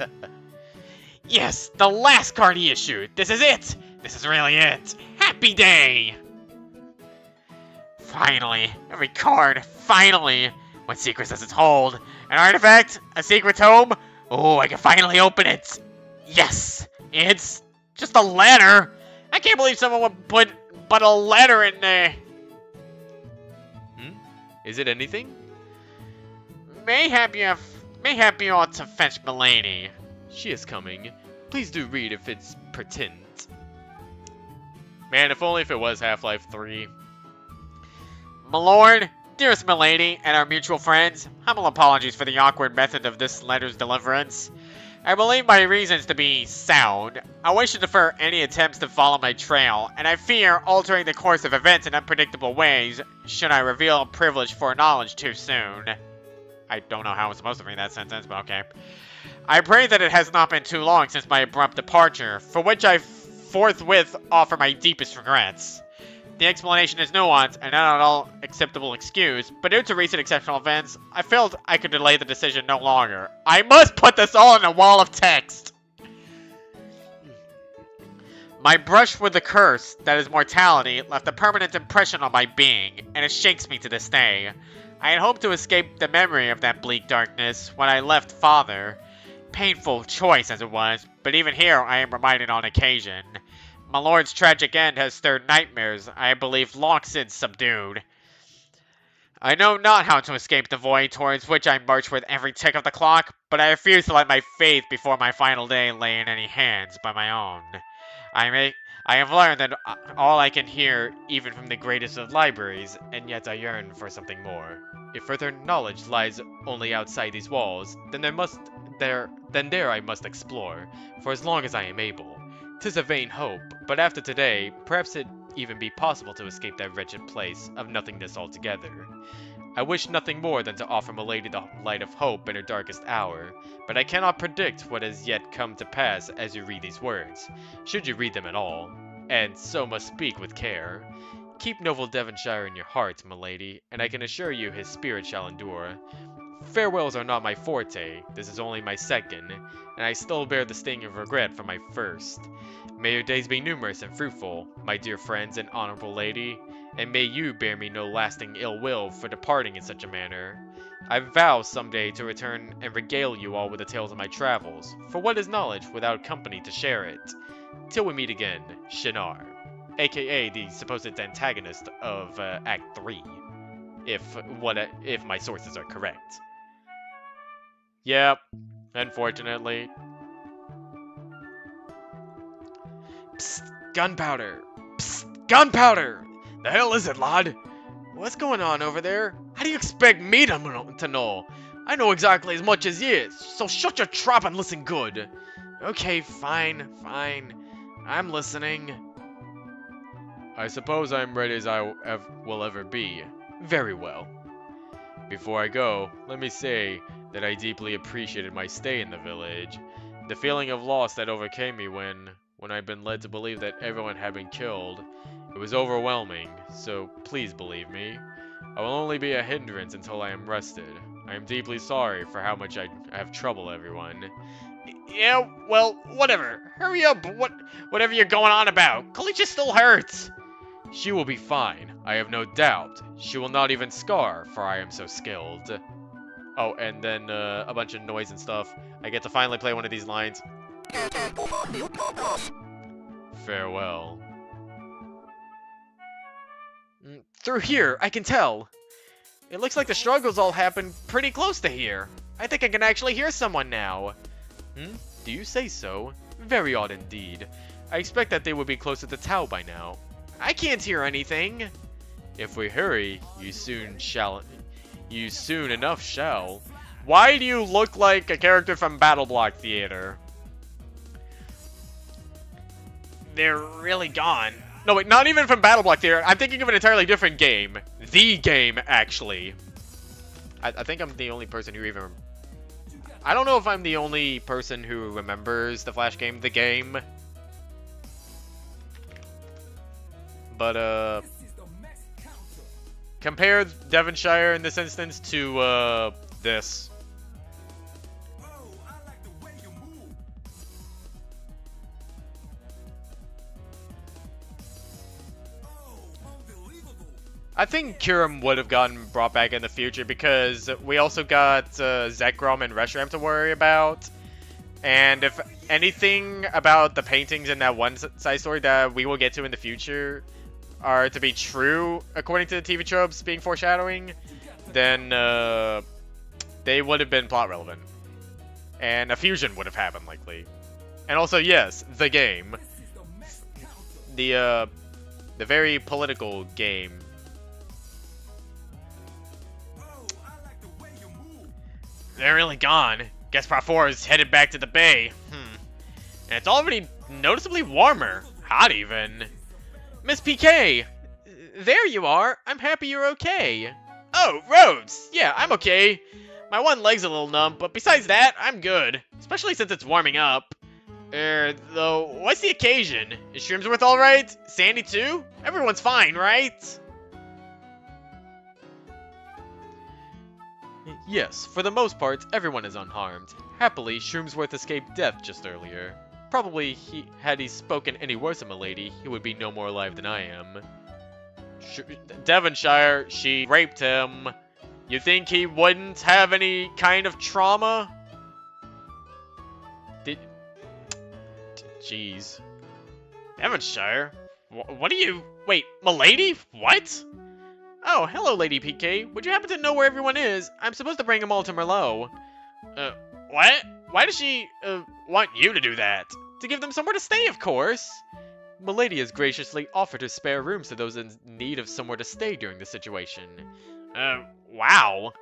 Yes, the last card he issued! This is it! This is really it! Happy day! Finally, every card, finally! What secrets does it hold? An artifact? A secret tome? Oh, I can finally open it! Yes! It's just a letter! I can't believe someone would put but a letter in there! Is it anything? Mayhap you ought to fetch Milady. She is coming. Please do read if it's pertinent. Man, if only if it was Half-Life 3. My lord, dearest Milady, and our mutual friends, humble apologies for the awkward method of this letter's deliverance. I believe my reasons to be sound. I wish to defer any attempts to follow my trail, and I fear altering the course of events in unpredictable ways should I reveal privilege for knowledge too soon. I don't know how I'm supposed to read that sentence, but okay. I pray that it has not been too long since my abrupt departure, for which I forthwith offer my deepest regrets. The explanation is nuanced and not at all acceptable excuse, but due to recent exceptional events, I felt I could delay the decision no longer. I must put this all in a wall of text! My brush with the curse, that is mortality, left a permanent impression on my being, and it shakes me to this day. I had hoped to escape the memory of that bleak darkness when I left Father. Painful choice as it was, but even here I am reminded on occasion. My lord's tragic end has stirred nightmares I believe long since subdued. I know not how to escape the void towards which I march with every tick of the clock, but I refuse to let my faith before my final day lay in any hands but my own. I have learned that all I can hear, even from the greatest of libraries, and yet I yearn for something more. If further knowledge lies only outside these walls, then there I must explore, for as long as I am able. 'Tis a vain hope, but after today, perhaps it even be possible to escape that wretched place of nothingness altogether. I wish nothing more than to offer Milady the light of hope in her darkest hour, but I cannot predict what has yet come to pass as you read these words, should you read them at all, and so must speak with care. Keep noble Devonshire in your heart, Milady, and I can assure you his spirit shall endure. Farewells are not my forte, this is only my second, and I still bear the sting of regret for my first. May your days be numerous and fruitful, my dear friends and honorable lady, and may you bear me no lasting ill will for departing in such a manner. I vow someday to return and regale you all with the tales of my travels, for what is knowledge without company to share it? Till we meet again, Shinar, aka the supposed antagonist of Act 3, if my sources are correct. Yep, unfortunately. Psst, gunpowder! Psst, gunpowder! The hell is it, lad? What's going on over there? How do you expect me to know? I know exactly as much as you, so shut your trap and listen good. Okay, fine. I'm listening. I suppose I'm ready as I will ever be. Very well. Before I go, let me say that I deeply appreciated my stay in the village. The feeling of loss that overcame me when I'd been led to believe that everyone had been killed. It was overwhelming, so please believe me. I will only be a hindrance until I am rested. I am deeply sorry for how much I have troubled everyone. Yeah, well, whatever. Hurry up, whatever you're going on about. Kalicha still hurts. She will be fine, I have no doubt. She will not even scar, for I am so skilled. Oh, and then a bunch of noise and stuff. I get to finally play one of these lines. Farewell. Through here, I can tell. It looks like the struggles all happened pretty close to here. I think I can actually hear someone now. Do you say so? Very odd indeed. I expect that they would be close to the Tau by now. I can't hear anything. If we hurry, you soon enough shall. Why do you look like a character from Battle Block Theater? They're really gone. No, wait, not even from Battle Block Theater. I'm thinking of an entirely different game. The game, actually. I think I'm the only person who even... I don't know if I'm the only person who remembers the Flash game, The Game. But, compare Devonshire in this instance to, this. I think Kirim would have gotten brought back in the future because we also got Zekrom and Reshiram to worry about. And if anything about the paintings in that one side story that we will get to in the future are to be true, according to the TV tropes being foreshadowing, then they would have been plot relevant. And a fusion would have happened, likely. And also, yes, the game. The very political game. They're really gone. Guess Part 4 is headed back to the bay. And it's already noticeably warmer. Hot, even. Miss PK! There you are. I'm happy you're okay. Oh, Rhodes! Yeah, I'm okay. My one leg's a little numb, but besides that, I'm good. Especially since it's warming up. Though, what's the occasion? Is Shrimsworth alright? Sandy too? Everyone's fine, right? Yes, for the most part, everyone is unharmed. Happily, Shroomsworth escaped death just earlier. Probably, had he spoken any worse of Milady, he would be no more alive than I am. Devonshire, she raped him. You think he wouldn't have any kind of trauma? Jeez. Devonshire? What are you... Wait, Milady? What? Oh, hello, Lady PK. Would you happen to know where everyone is? I'm supposed to bring them all to Merlot. What? Why does she, want you to do that? To give them somewhere to stay, of course. Milady has graciously offered her spare rooms to those in need of somewhere to stay during the situation. Wow.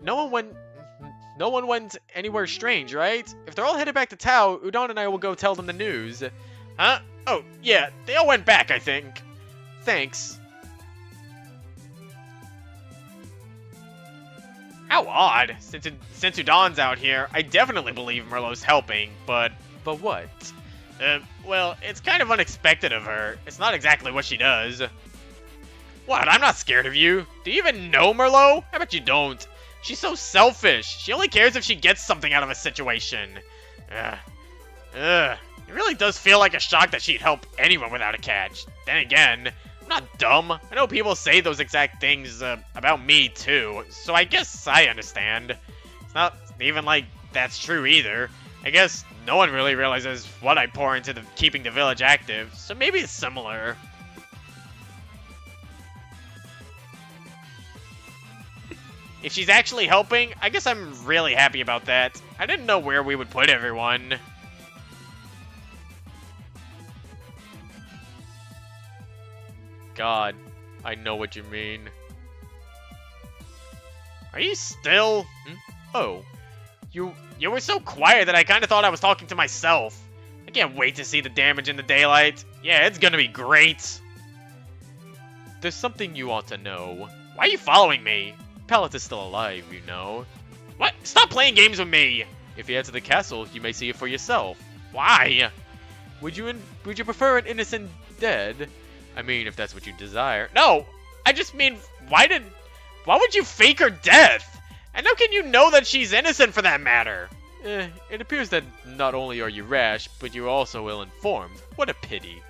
No one went anywhere strange, right? If they're all headed back to Tau, Udon and I will go tell them the news. Huh? Oh, yeah, they all went back, I think. Thanks. How odd. Since Udon's out here, I definitely believe Merlot's helping, but what? Well, it's kind of unexpected of her. It's not exactly what she does. What? I'm not scared of you. Do you even know Merlot? I bet you don't. She's so selfish. She only cares if she gets something out of a situation. It really does feel like a shock that she'd help anyone without a catch. Then again, I'm not dumb. I know people say those exact things about me too, so I guess I understand. It's not even like that's true either. I guess no one really realizes what I pour into keeping the village active, so maybe it's similar. If she's actually helping, I guess I'm really happy about that. I didn't know where we would put everyone. God, I know what you mean. Are you still? Oh. You were so quiet that I kind of thought I was talking to myself. I can't wait to see the damage in the daylight. Yeah, it's gonna be great. There's something you ought to know. Why are you following me? Pallet is still alive, you know. What? Stop playing games with me! If you head to the castle, you may see it for yourself. Why? Would you prefer an innocent dead? I mean, if that's what you desire. No! I just mean, why would you fake her death? And how can you know that she's innocent for that matter? It appears that not only are you rash, but you're also ill-informed. What a pity.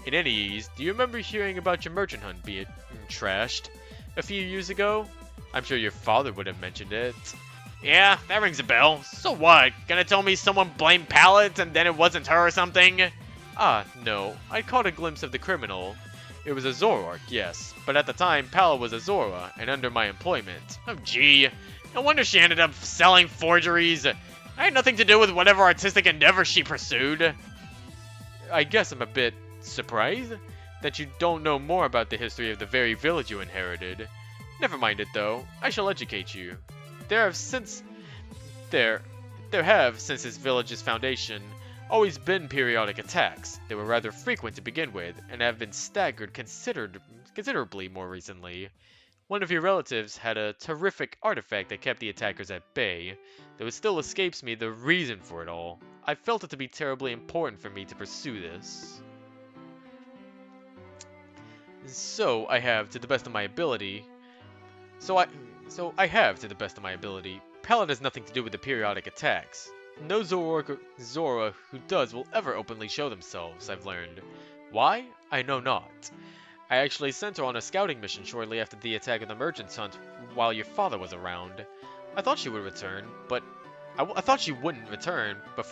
In any ease, do you remember hearing about your merchant hunt being trashed a few years ago? I'm sure your father would have mentioned it. Yeah, that rings a bell. So what? Gonna tell me someone blamed Pallet and then it wasn't her or something? Ah, no. I caught a glimpse of the criminal. It was a Zoroark, yes, but at the time, Pallet was a Zora, and under my employment. Oh gee, no wonder she ended up selling forgeries. I had nothing to do with whatever artistic endeavor she pursued. I guess I'm a bit surprised that you don't know more about the history of the very village you inherited. Never mind it though, I shall educate you. There have, since this village's foundation, always been periodic attacks. They were rather frequent to begin with, and have been staggered considerably more recently. One of your relatives had a terrific artifact that kept the attackers at bay, though it still escapes me the reason for it all. I felt it to be terribly important for me to pursue this. So I have, to the best of my ability, Pallet has nothing to do with the periodic attacks. No Zora who does will ever openly show themselves, I've learned. Why? I know not. I actually sent her on a scouting mission shortly after the attack of the merchant's hunt while your father was around. I thought she would return, but I thought she wouldn't return, but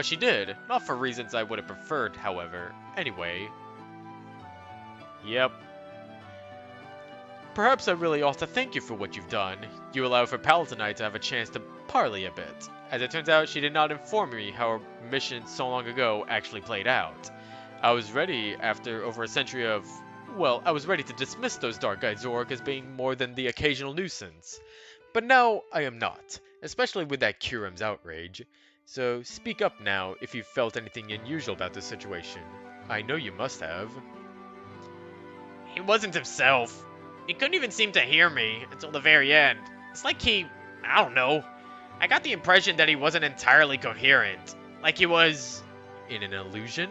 she did. Not for reasons I would have preferred, however. Anyway. Yep. Perhaps I really ought to thank you for what you've done. You allowed for Pallet and I to have a chance to parley a bit. As it turns out, she did not inform me how her mission so long ago actually played out. I was ready, after over a century of... Well, I was ready to dismiss those dark-eyed Zoroark as being more than the occasional nuisance. But now I am not, especially with that Kyurem's outrage. So speak up now if you felt anything unusual about this situation. I know you must have. He wasn't himself. He couldn't even seem to hear me until the very end. It's like I don't know. I got the impression that he wasn't entirely coherent. Like he was... in an illusion?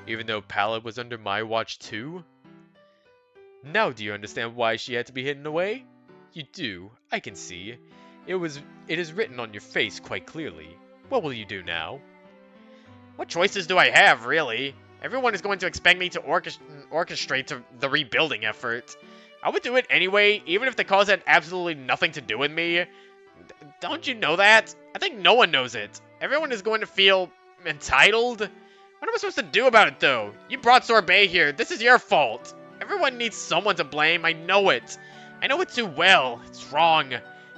Even though Pallet was under my watch too? Now do you understand why she had to be hidden away? You do, I can see. It is written on your face quite clearly. What will you do now? What choices do I have, really? Everyone is going to expect me to orchestrate the rebuilding effort. I would do it anyway, even if the cause had absolutely nothing to do with me. Don't you know that? I think no one knows it. Everyone is going to feel entitled. What am I supposed to do about it, though? You brought Sorbet here. This is your fault. Everyone needs someone to blame. I know it. I know it too well. It's wrong.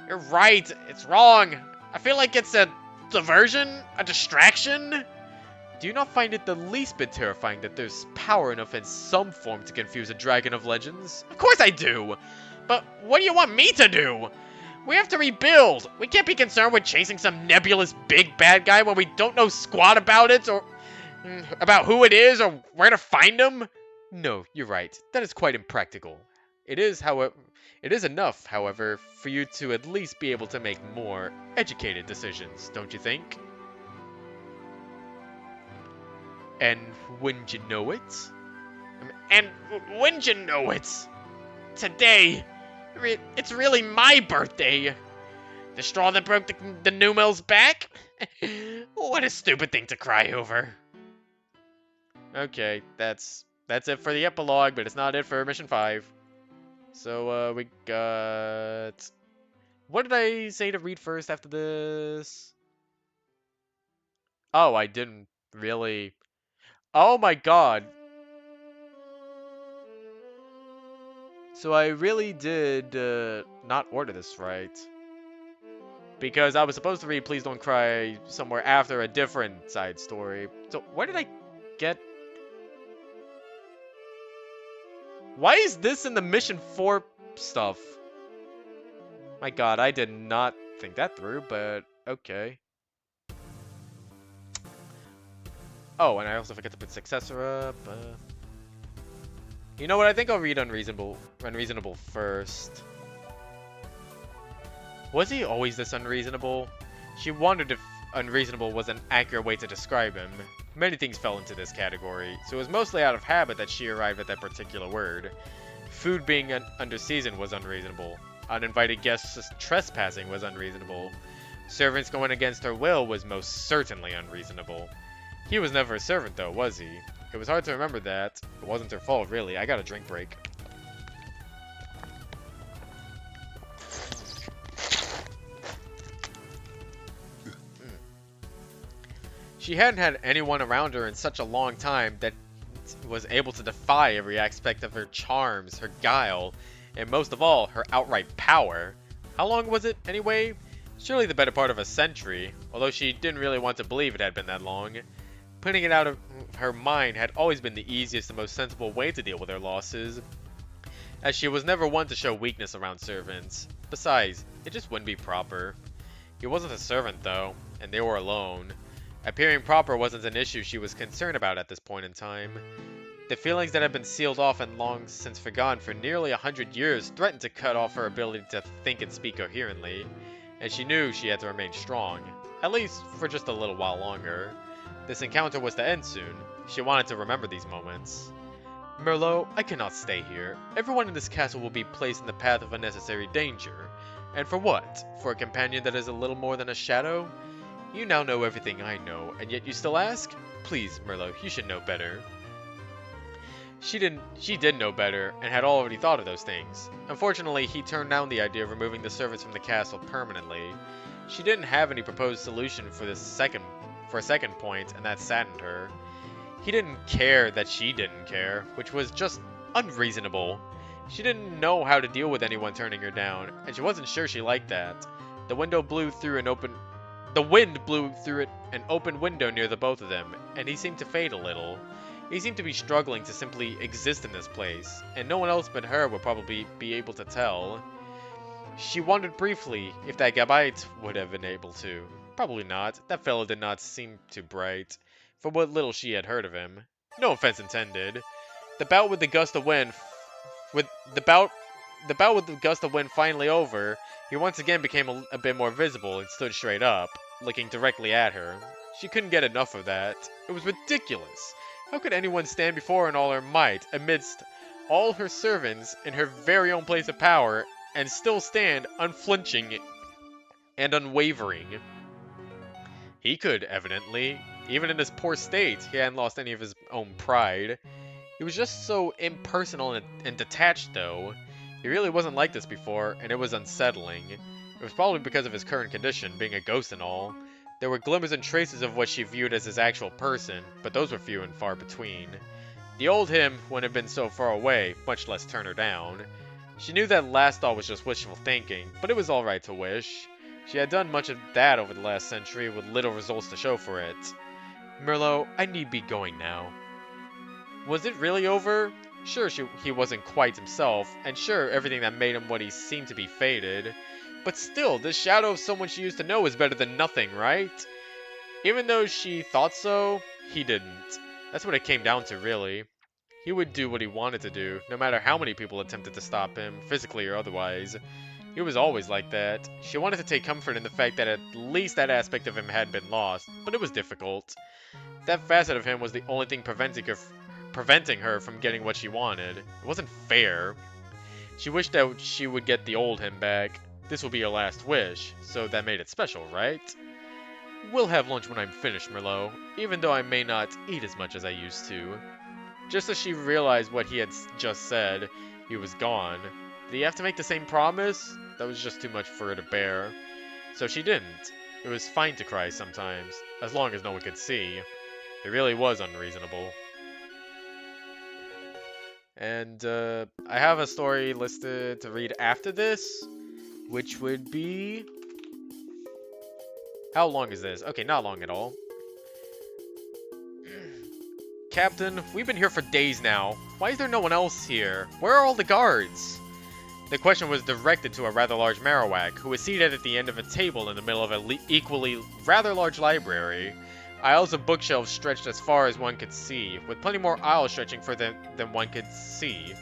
You're right. It's wrong. I feel like it's a diversion, a distraction. Do you not find it the least bit terrifying that there's power enough in some form to confuse a dragon of legends? Of course I do. But what do you want me to do? We have to rebuild. We can't be concerned with chasing some nebulous big bad guy when we don't know squat about it or about who it is or where to find him. No, you're right. That is quite impractical. It is enough, however, for you to at least be able to make more educated decisions, don't you think? And wouldn't you know it? And wouldn't you know it? Today, it's really my birthday. The straw that broke the Numel's back? What a stupid thing to cry over. Okay, that's it for the epilogue, but it's not it for Mission 5. So, we got... What did I say to read first after this? Oh, I didn't really... Oh my god. So I really did not order this right. Because I was supposed to read Please Don't Cry somewhere after a different side story. So where did I get... Why is this in the Mission 4 stuff? My god, I did not think that through, but okay. Oh, and I also forget to put Successor up. You know what? I think I'll read Unreasonable first. Was he always this unreasonable? She wondered if unreasonable was an accurate way to describe him. Many things fell into this category, so it was mostly out of habit that she arrived at that particular word. Food being under season was unreasonable. Uninvited guests trespassing was unreasonable. Servants going against her will was most certainly unreasonable. He was never a servant though, was he? It was hard to remember that. It wasn't her fault, really. I got a drink break. She hadn't had anyone around her in such a long time that was able to defy every aspect of her charms, her guile, and most of all, her outright power. How long was it, anyway? Surely the better part of a century, although she didn't really want to believe it had been that long. Putting it out of her mind had always been the easiest and most sensible way to deal with her losses, as she was never one to show weakness around servants. Besides, it just wouldn't be proper. He wasn't a servant, though, and they were alone. Appearing proper wasn't an issue she was concerned about at this point in time. The feelings that had been sealed off and long since forgone for nearly 100 years threatened to cut off her ability to think and speak coherently, and she knew she had to remain strong, at least for just a little while longer. This encounter was to end soon. She wanted to remember these moments. Merlot, I cannot stay here. Everyone in this castle will be placed in the path of unnecessary danger. And for what? For a companion that is a little more than a shadow? You now know everything I know, and yet you still ask? Please, Merlot, you should know better. She did know better, and had already thought of those things. Unfortunately, he turned down the idea of removing the servants from the castle permanently. She didn't have any proposed solution for a second point, and that saddened her. He didn't care that she didn't care, which was just unreasonable. She didn't know how to deal with anyone turning her down, and she wasn't sure she liked that. The wind blew through an open window near the both of them, and he seemed to fade a little. He seemed to be struggling to simply exist in this place, and no one else but her would probably be able to tell. She wondered briefly if that Gabite would have been able to. Probably not. That fellow did not seem too bright, for what little she had heard of him. No offense intended. The bout with the gust of wind finally over, he once again became a bit more visible and stood straight up, looking directly at her. She couldn't get enough of that. It was ridiculous. How could anyone stand before her in all her might, amidst all her servants in her very own place of power, and still stand unflinching and unwavering? He could, evidently. Even in his poor state, he hadn't lost any of his own pride. He was just so impersonal and detached, though. He really wasn't like this before, and it was unsettling. It was probably because of his current condition, being a ghost and all. There were glimmers and traces of what she viewed as his actual person, but those were few and far between. The old him wouldn't have been so far away, much less turn her down. She knew that last thought was just wishful thinking, but it was alright to wish. She had done much of that over the last century, with little results to show for it. Merlot, I need be going now. Was it really over? Sure, he wasn't quite himself, and sure, everything that made him what he seemed to be faded. But still, the shadow of someone she used to know is better than nothing, right? Even though she thought so, he didn't. That's what it came down to, really. He would do what he wanted to do, no matter how many people attempted to stop him, physically or otherwise. He was always like that. She wanted to take comfort in the fact that at least that aspect of him had been lost, but it was difficult. That facet of him was the only thing preventing her from getting what she wanted. It wasn't fair. She wished that she would get the old him back. This will be your last wish, so that made it special, right? We'll have lunch when I'm finished, Merlot, even though I may not eat as much as I used to. Just as she realized what he had just said, he was gone. Did he have to make the same promise? That was just too much for her to bear. So she didn't. It was fine to cry sometimes, as long as no one could see. It really was unreasonable. And I have a story listed to read after this, which would be... How long is this? Okay, not long at all. Captain, we've been here for days now. Why is there no one else here? Where are all the guards? The question was directed to a rather large Marowak, who was seated at the end of a table in the middle of an equally rather large library. Aisles of bookshelves stretched as far as one could see, with plenty more aisles stretching further than one could see.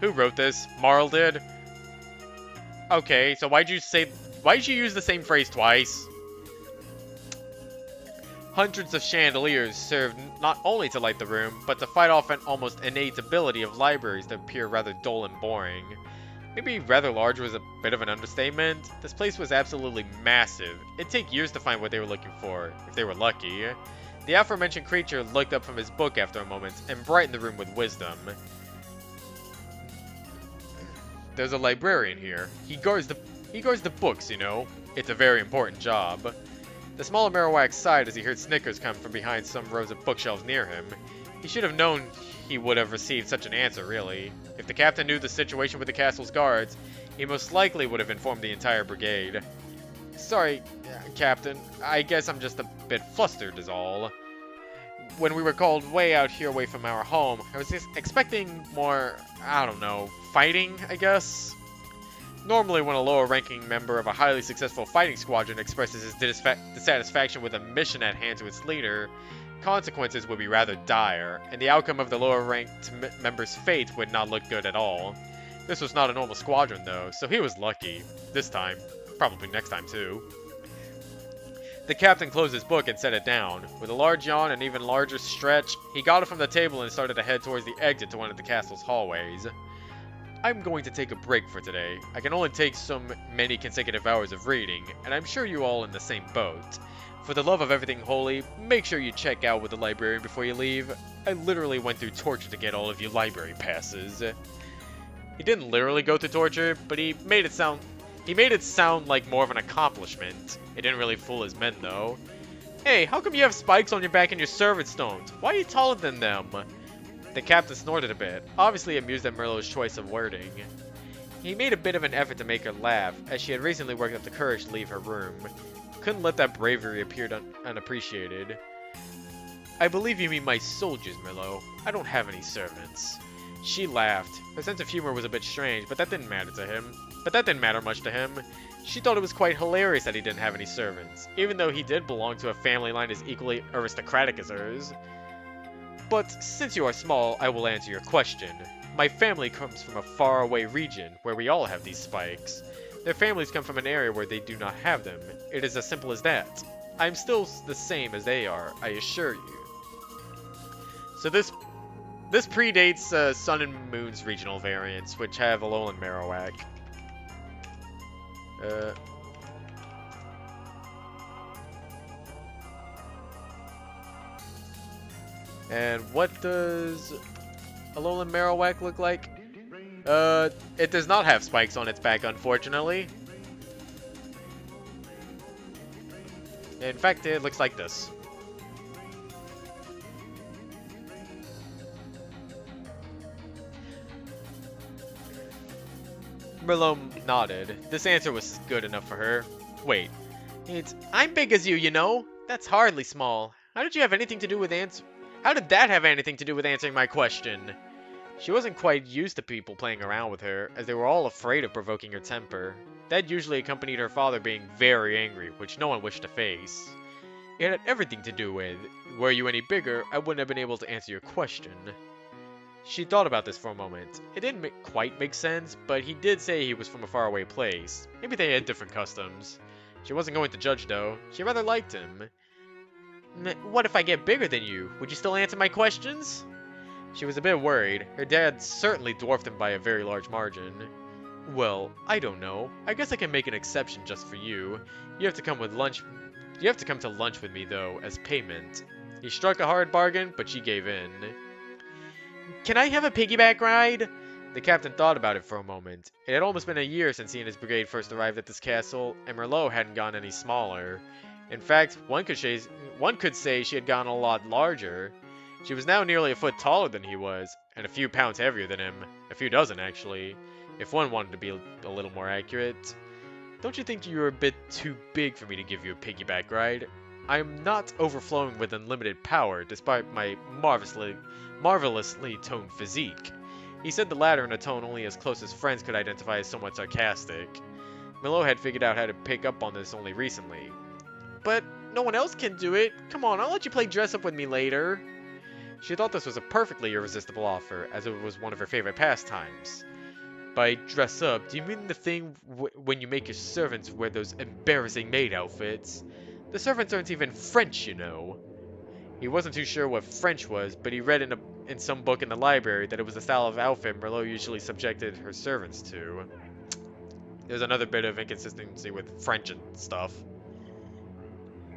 Who wrote this? Marl did? Okay, so why'd you use the same phrase twice? Hundreds of chandeliers served not only to light the room, but to fight off an almost innate ability of libraries that appear rather dull and boring. Maybe rather large was a bit of an understatement. This place was absolutely massive. It'd take years to find what they were looking for, if they were lucky. The aforementioned creature looked up from his book after a moment and brightened the room with wisdom. There's a librarian here. He guards the books, you know. It's a very important job. The smaller Marowak sighed as he heard snickers come from behind some rows of bookshelves near him. He should have known he would have received such an answer, really. If the captain knew the situation with the castle's guards, he most likely would have informed the entire brigade. Sorry, Captain. I guess I'm just a bit flustered is all. When we were called way out here away from our home, I was just expecting more, I don't know, fighting, I guess? Normally, when a lower-ranking member of a highly successful fighting squadron expresses his dissatisfaction with a mission at hand to its leader, consequences would be rather dire, and the outcome of the lower-ranked member's fate would not look good at all. This was not a normal squadron, though, so he was lucky. This time. Probably next time, too. The captain closed his book and set it down. With a large yawn and even larger stretch, he got it from the table and started to head towards the exit to one of the castle's hallways. I'm going to take a break for today. I can only take so many consecutive hours of reading, and I'm sure you're all in the same boat. For the love of everything holy, make sure you check out with the librarian before you leave. I literally went through torture to get all of you library passes. He didn't literally go through torture, but he made it sound like more of an accomplishment. It didn't really fool his men, though. Hey, how come you have spikes on your back and your servants don't? Why are you taller than them? The captain snorted a bit, obviously amused at Merlot's choice of wording. He made a bit of an effort to make her laugh, as she had recently worked up the courage to leave her room. Couldn't let that bravery appear unappreciated. I believe you mean my soldiers, Merlot. I don't have any servants. She laughed. Her sense of humor was a bit strange, but that didn't matter much to him. She thought it was quite hilarious that he didn't have any servants, even though he did belong to a family line as equally aristocratic as hers. But since you are small, I will answer your question. My family comes from a faraway region where we all have these spikes. Their families come from an area where they do not have them. It is as simple as that. I am still the same as they are, I assure you. So this predates Sun and Moon's regional variants, which have Alolan Marowak. And what does Alolan Marowak look like? It does not have spikes on its back, unfortunately. In fact, it looks like this. Merlot nodded. This answer was good enough for her. Wait. I'm big as you know. That's hardly small. How did that have anything to do with answering my question? She wasn't quite used to people playing around with her, as they were all afraid of provoking her temper. That usually accompanied her father being very angry, which no one wished to face. It had everything to do with, were you any bigger, I wouldn't have been able to answer your question. She thought about this for a moment. It didn't quite make sense, but he did say he was from a faraway place. Maybe they had different customs. She wasn't going to judge, though. She rather liked him. What if I get bigger than you? Would you still answer my questions? She was a bit worried. Her dad certainly dwarfed him by a very large margin. Well, I don't know. I guess I can make an exception just for you. You have to come with lunch. You have to come to lunch with me, though, as payment. He struck a hard bargain, but she gave in. Can I have a piggyback ride? The captain thought about it for a moment. It had almost been a year since he and his brigade first arrived at this castle, and Merlot hadn't gone any smaller. In fact, one could say she had gotten a lot larger. She was now nearly a foot taller than he was, and a few pounds heavier than him. A few dozen, actually, if one wanted to be a little more accurate. Don't you think you're a bit too big for me to give you a piggyback ride? I am not overflowing with unlimited power, despite my marvelously toned physique. He said the latter in a tone only his closest friends could identify as somewhat sarcastic. Milo had figured out how to pick up on this only recently. But no one else can do it. Come on, I'll let you play dress up with me later. She thought this was a perfectly irresistible offer, as it was one of her favorite pastimes. By dress up, do you mean the thing when you make your servants wear those embarrassing maid outfits? The servants aren't even French, you know. He wasn't too sure what French was, but he read in some book in the library that it was the style of outfit Merlot usually subjected her servants to. There's another bit of inconsistency with French and stuff.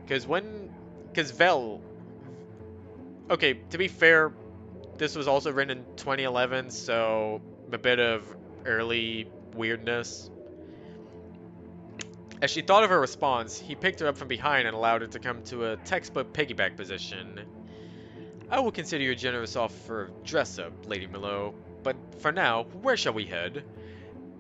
Because Vel... Okay, to be fair, this was also written in 2011, so a bit of early weirdness. As she thought of her response, he picked her up from behind and allowed her to come to a textbook piggyback position. I will consider your generous offer of dress-up, Lady Merlot, but for now, where shall we head?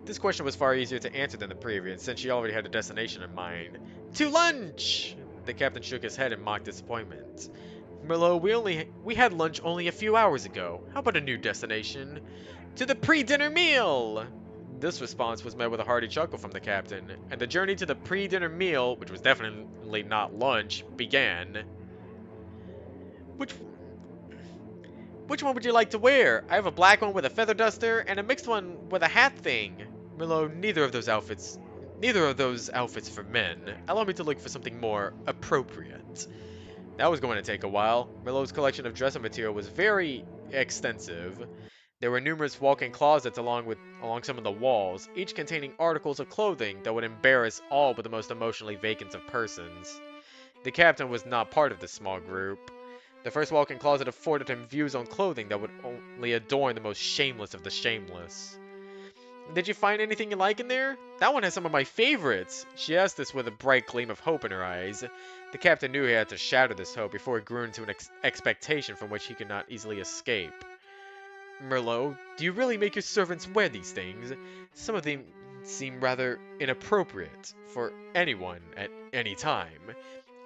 This question was far easier to answer than the previous, since she already had a destination in mind. To lunch! The captain shook his head in mock disappointment. Merlot, we had lunch only a few hours ago. How about a new destination? To the pre-dinner meal! This response was met with a hearty chuckle from the captain, and the journey to the pre-dinner meal, which was definitely not lunch, began. Which one would you like to wear? I have a black one with a feather duster and a mixed one with a hat thing. Merlot, neither of those outfits for men. Allow me to look for something more appropriate. That was going to take a while. Merlot's collection of dress-up material was very extensive. There were numerous walk-in closets along some of the walls, each containing articles of clothing that would embarrass all but the most emotionally vacant of persons. The captain was not part of this small group. The first walk-in closet afforded him views on clothing that would only adorn the most shameless of the shameless. Did you find anything you like in there? That one has some of my favorites. She asked this with a bright gleam of hope in her eyes. The captain knew he had to shatter this hope before it grew into an expectation from which he could not easily escape. Merlot, do you really make your servants wear these things? Some of them seem rather inappropriate for anyone at any time.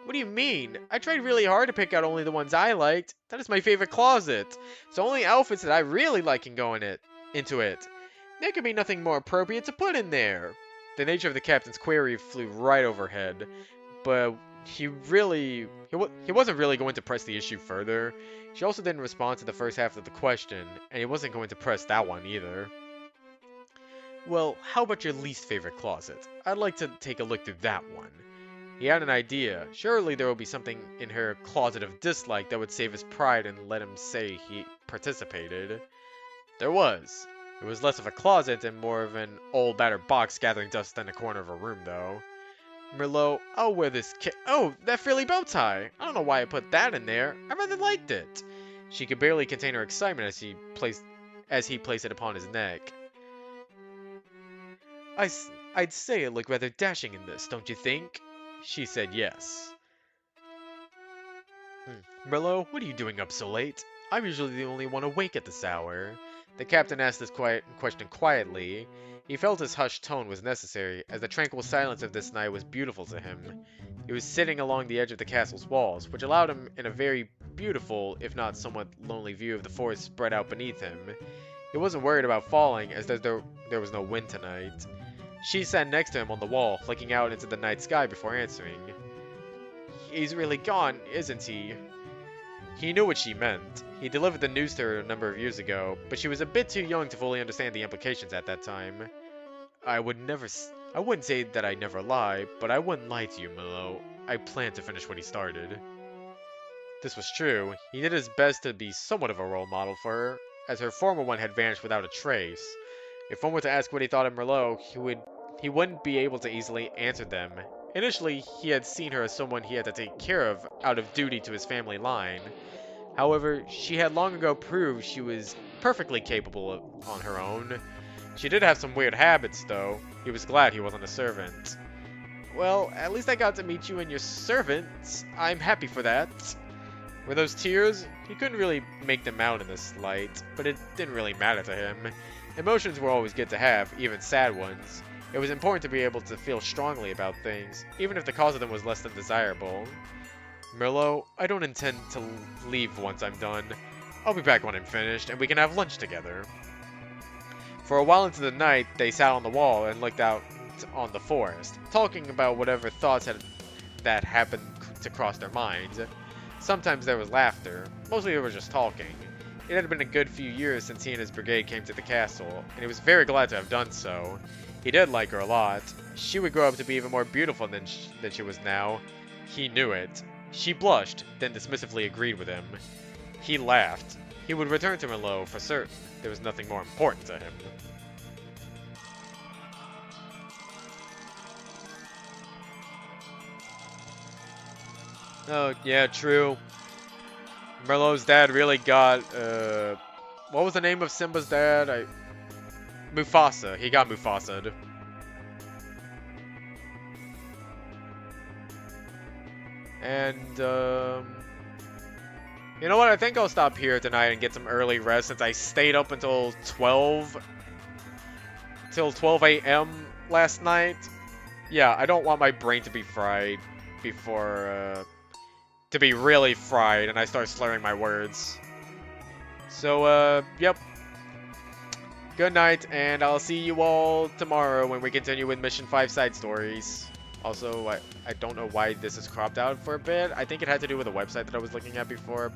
What do you mean? I tried really hard to pick out only the ones I liked. That is my favorite closet. So only outfits that I really like can go into it. There could be nothing more appropriate to put in there. The nature of the captain's query flew right overhead, but he wasn't really going to press the issue further. She also didn't respond to the first half of the question, and he wasn't going to press that one either. Well, how about your least favorite closet? I'd like to take a look through that one. He had an idea. Surely there would be something in her closet of dislike that would save his pride and let him say he participated. There was. It was less of a closet and more of an old battered box gathering dust in a corner of a room, though. Merlot, I'll wear this Oh, that frilly bow tie. I don't know why I put that in there. I rather liked it. She could barely contain her excitement as he placed it upon his neck. I'd say it looked rather dashing in this, don't you think? She said yes. Merlot, what are you doing up so late? I'm usually the only one awake at this hour. The captain asked this question quietly. He felt his hushed tone was necessary, as the tranquil silence of this night was beautiful to him. He was sitting along the edge of the castle's walls, which allowed him in a very beautiful, if not somewhat lonely view of the forest spread out beneath him. He wasn't worried about falling, as there was no wind tonight. She sat next to him on the wall, looking out into the night sky before answering. He's really gone, isn't he? He knew what she meant. He delivered the news to her a number of years ago, but she was a bit too young to fully understand the implications at that time. I wouldn't say that I never lie, but I wouldn't lie to you, Merlot. I plan to finish what he started. This was true. He did his best to be somewhat of a role model for her, as her former one had vanished without a trace. If one were to ask what he thought of Merlot, he wouldn't be able to easily answer them. Initially, he had seen her as someone he had to take care of out of duty to his family line. However, she had long ago proved she was perfectly capable on her own. She did have some weird habits, though. He was glad he wasn't a servant. Well, at least I got to meet you and your servants. I'm happy for that. Were those tears? He couldn't really make them out in this light, but it didn't really matter to him. Emotions were always good to have, even sad ones. It was important to be able to feel strongly about things, even if the cause of them was less than desirable. Merlot, I don't intend to leave once I'm done. I'll be back when I'm finished, and we can have lunch together. For a while into the night, they sat on the wall and looked out on the forest, talking about whatever thoughts that happened to cross their minds. Sometimes there was laughter, mostly they were just talking. It had been a good few years since he and his brigade came to the castle, and he was very glad to have done so. He did like her a lot. She would grow up to be even more beautiful than she was now. He knew it. She blushed, then dismissively agreed with him. He laughed. He would return to Merlot for certain. There was nothing more important to him. Oh, yeah, true. Merlot's dad really got, what was the name of Simba's dad? Mufasa. He got Mufasa'd. And, you know what? I think I'll stop here tonight and get some early rest since I stayed up until 12 a.m. last night. Yeah, I don't want my brain to be fried before, to be really fried and I start slurring my words. So, yep. Good night, and I'll see you all tomorrow when we continue with Mission 5 side stories. Also, I don't know why this is cropped out for a bit. I think it had to do with a website that I was looking at before, but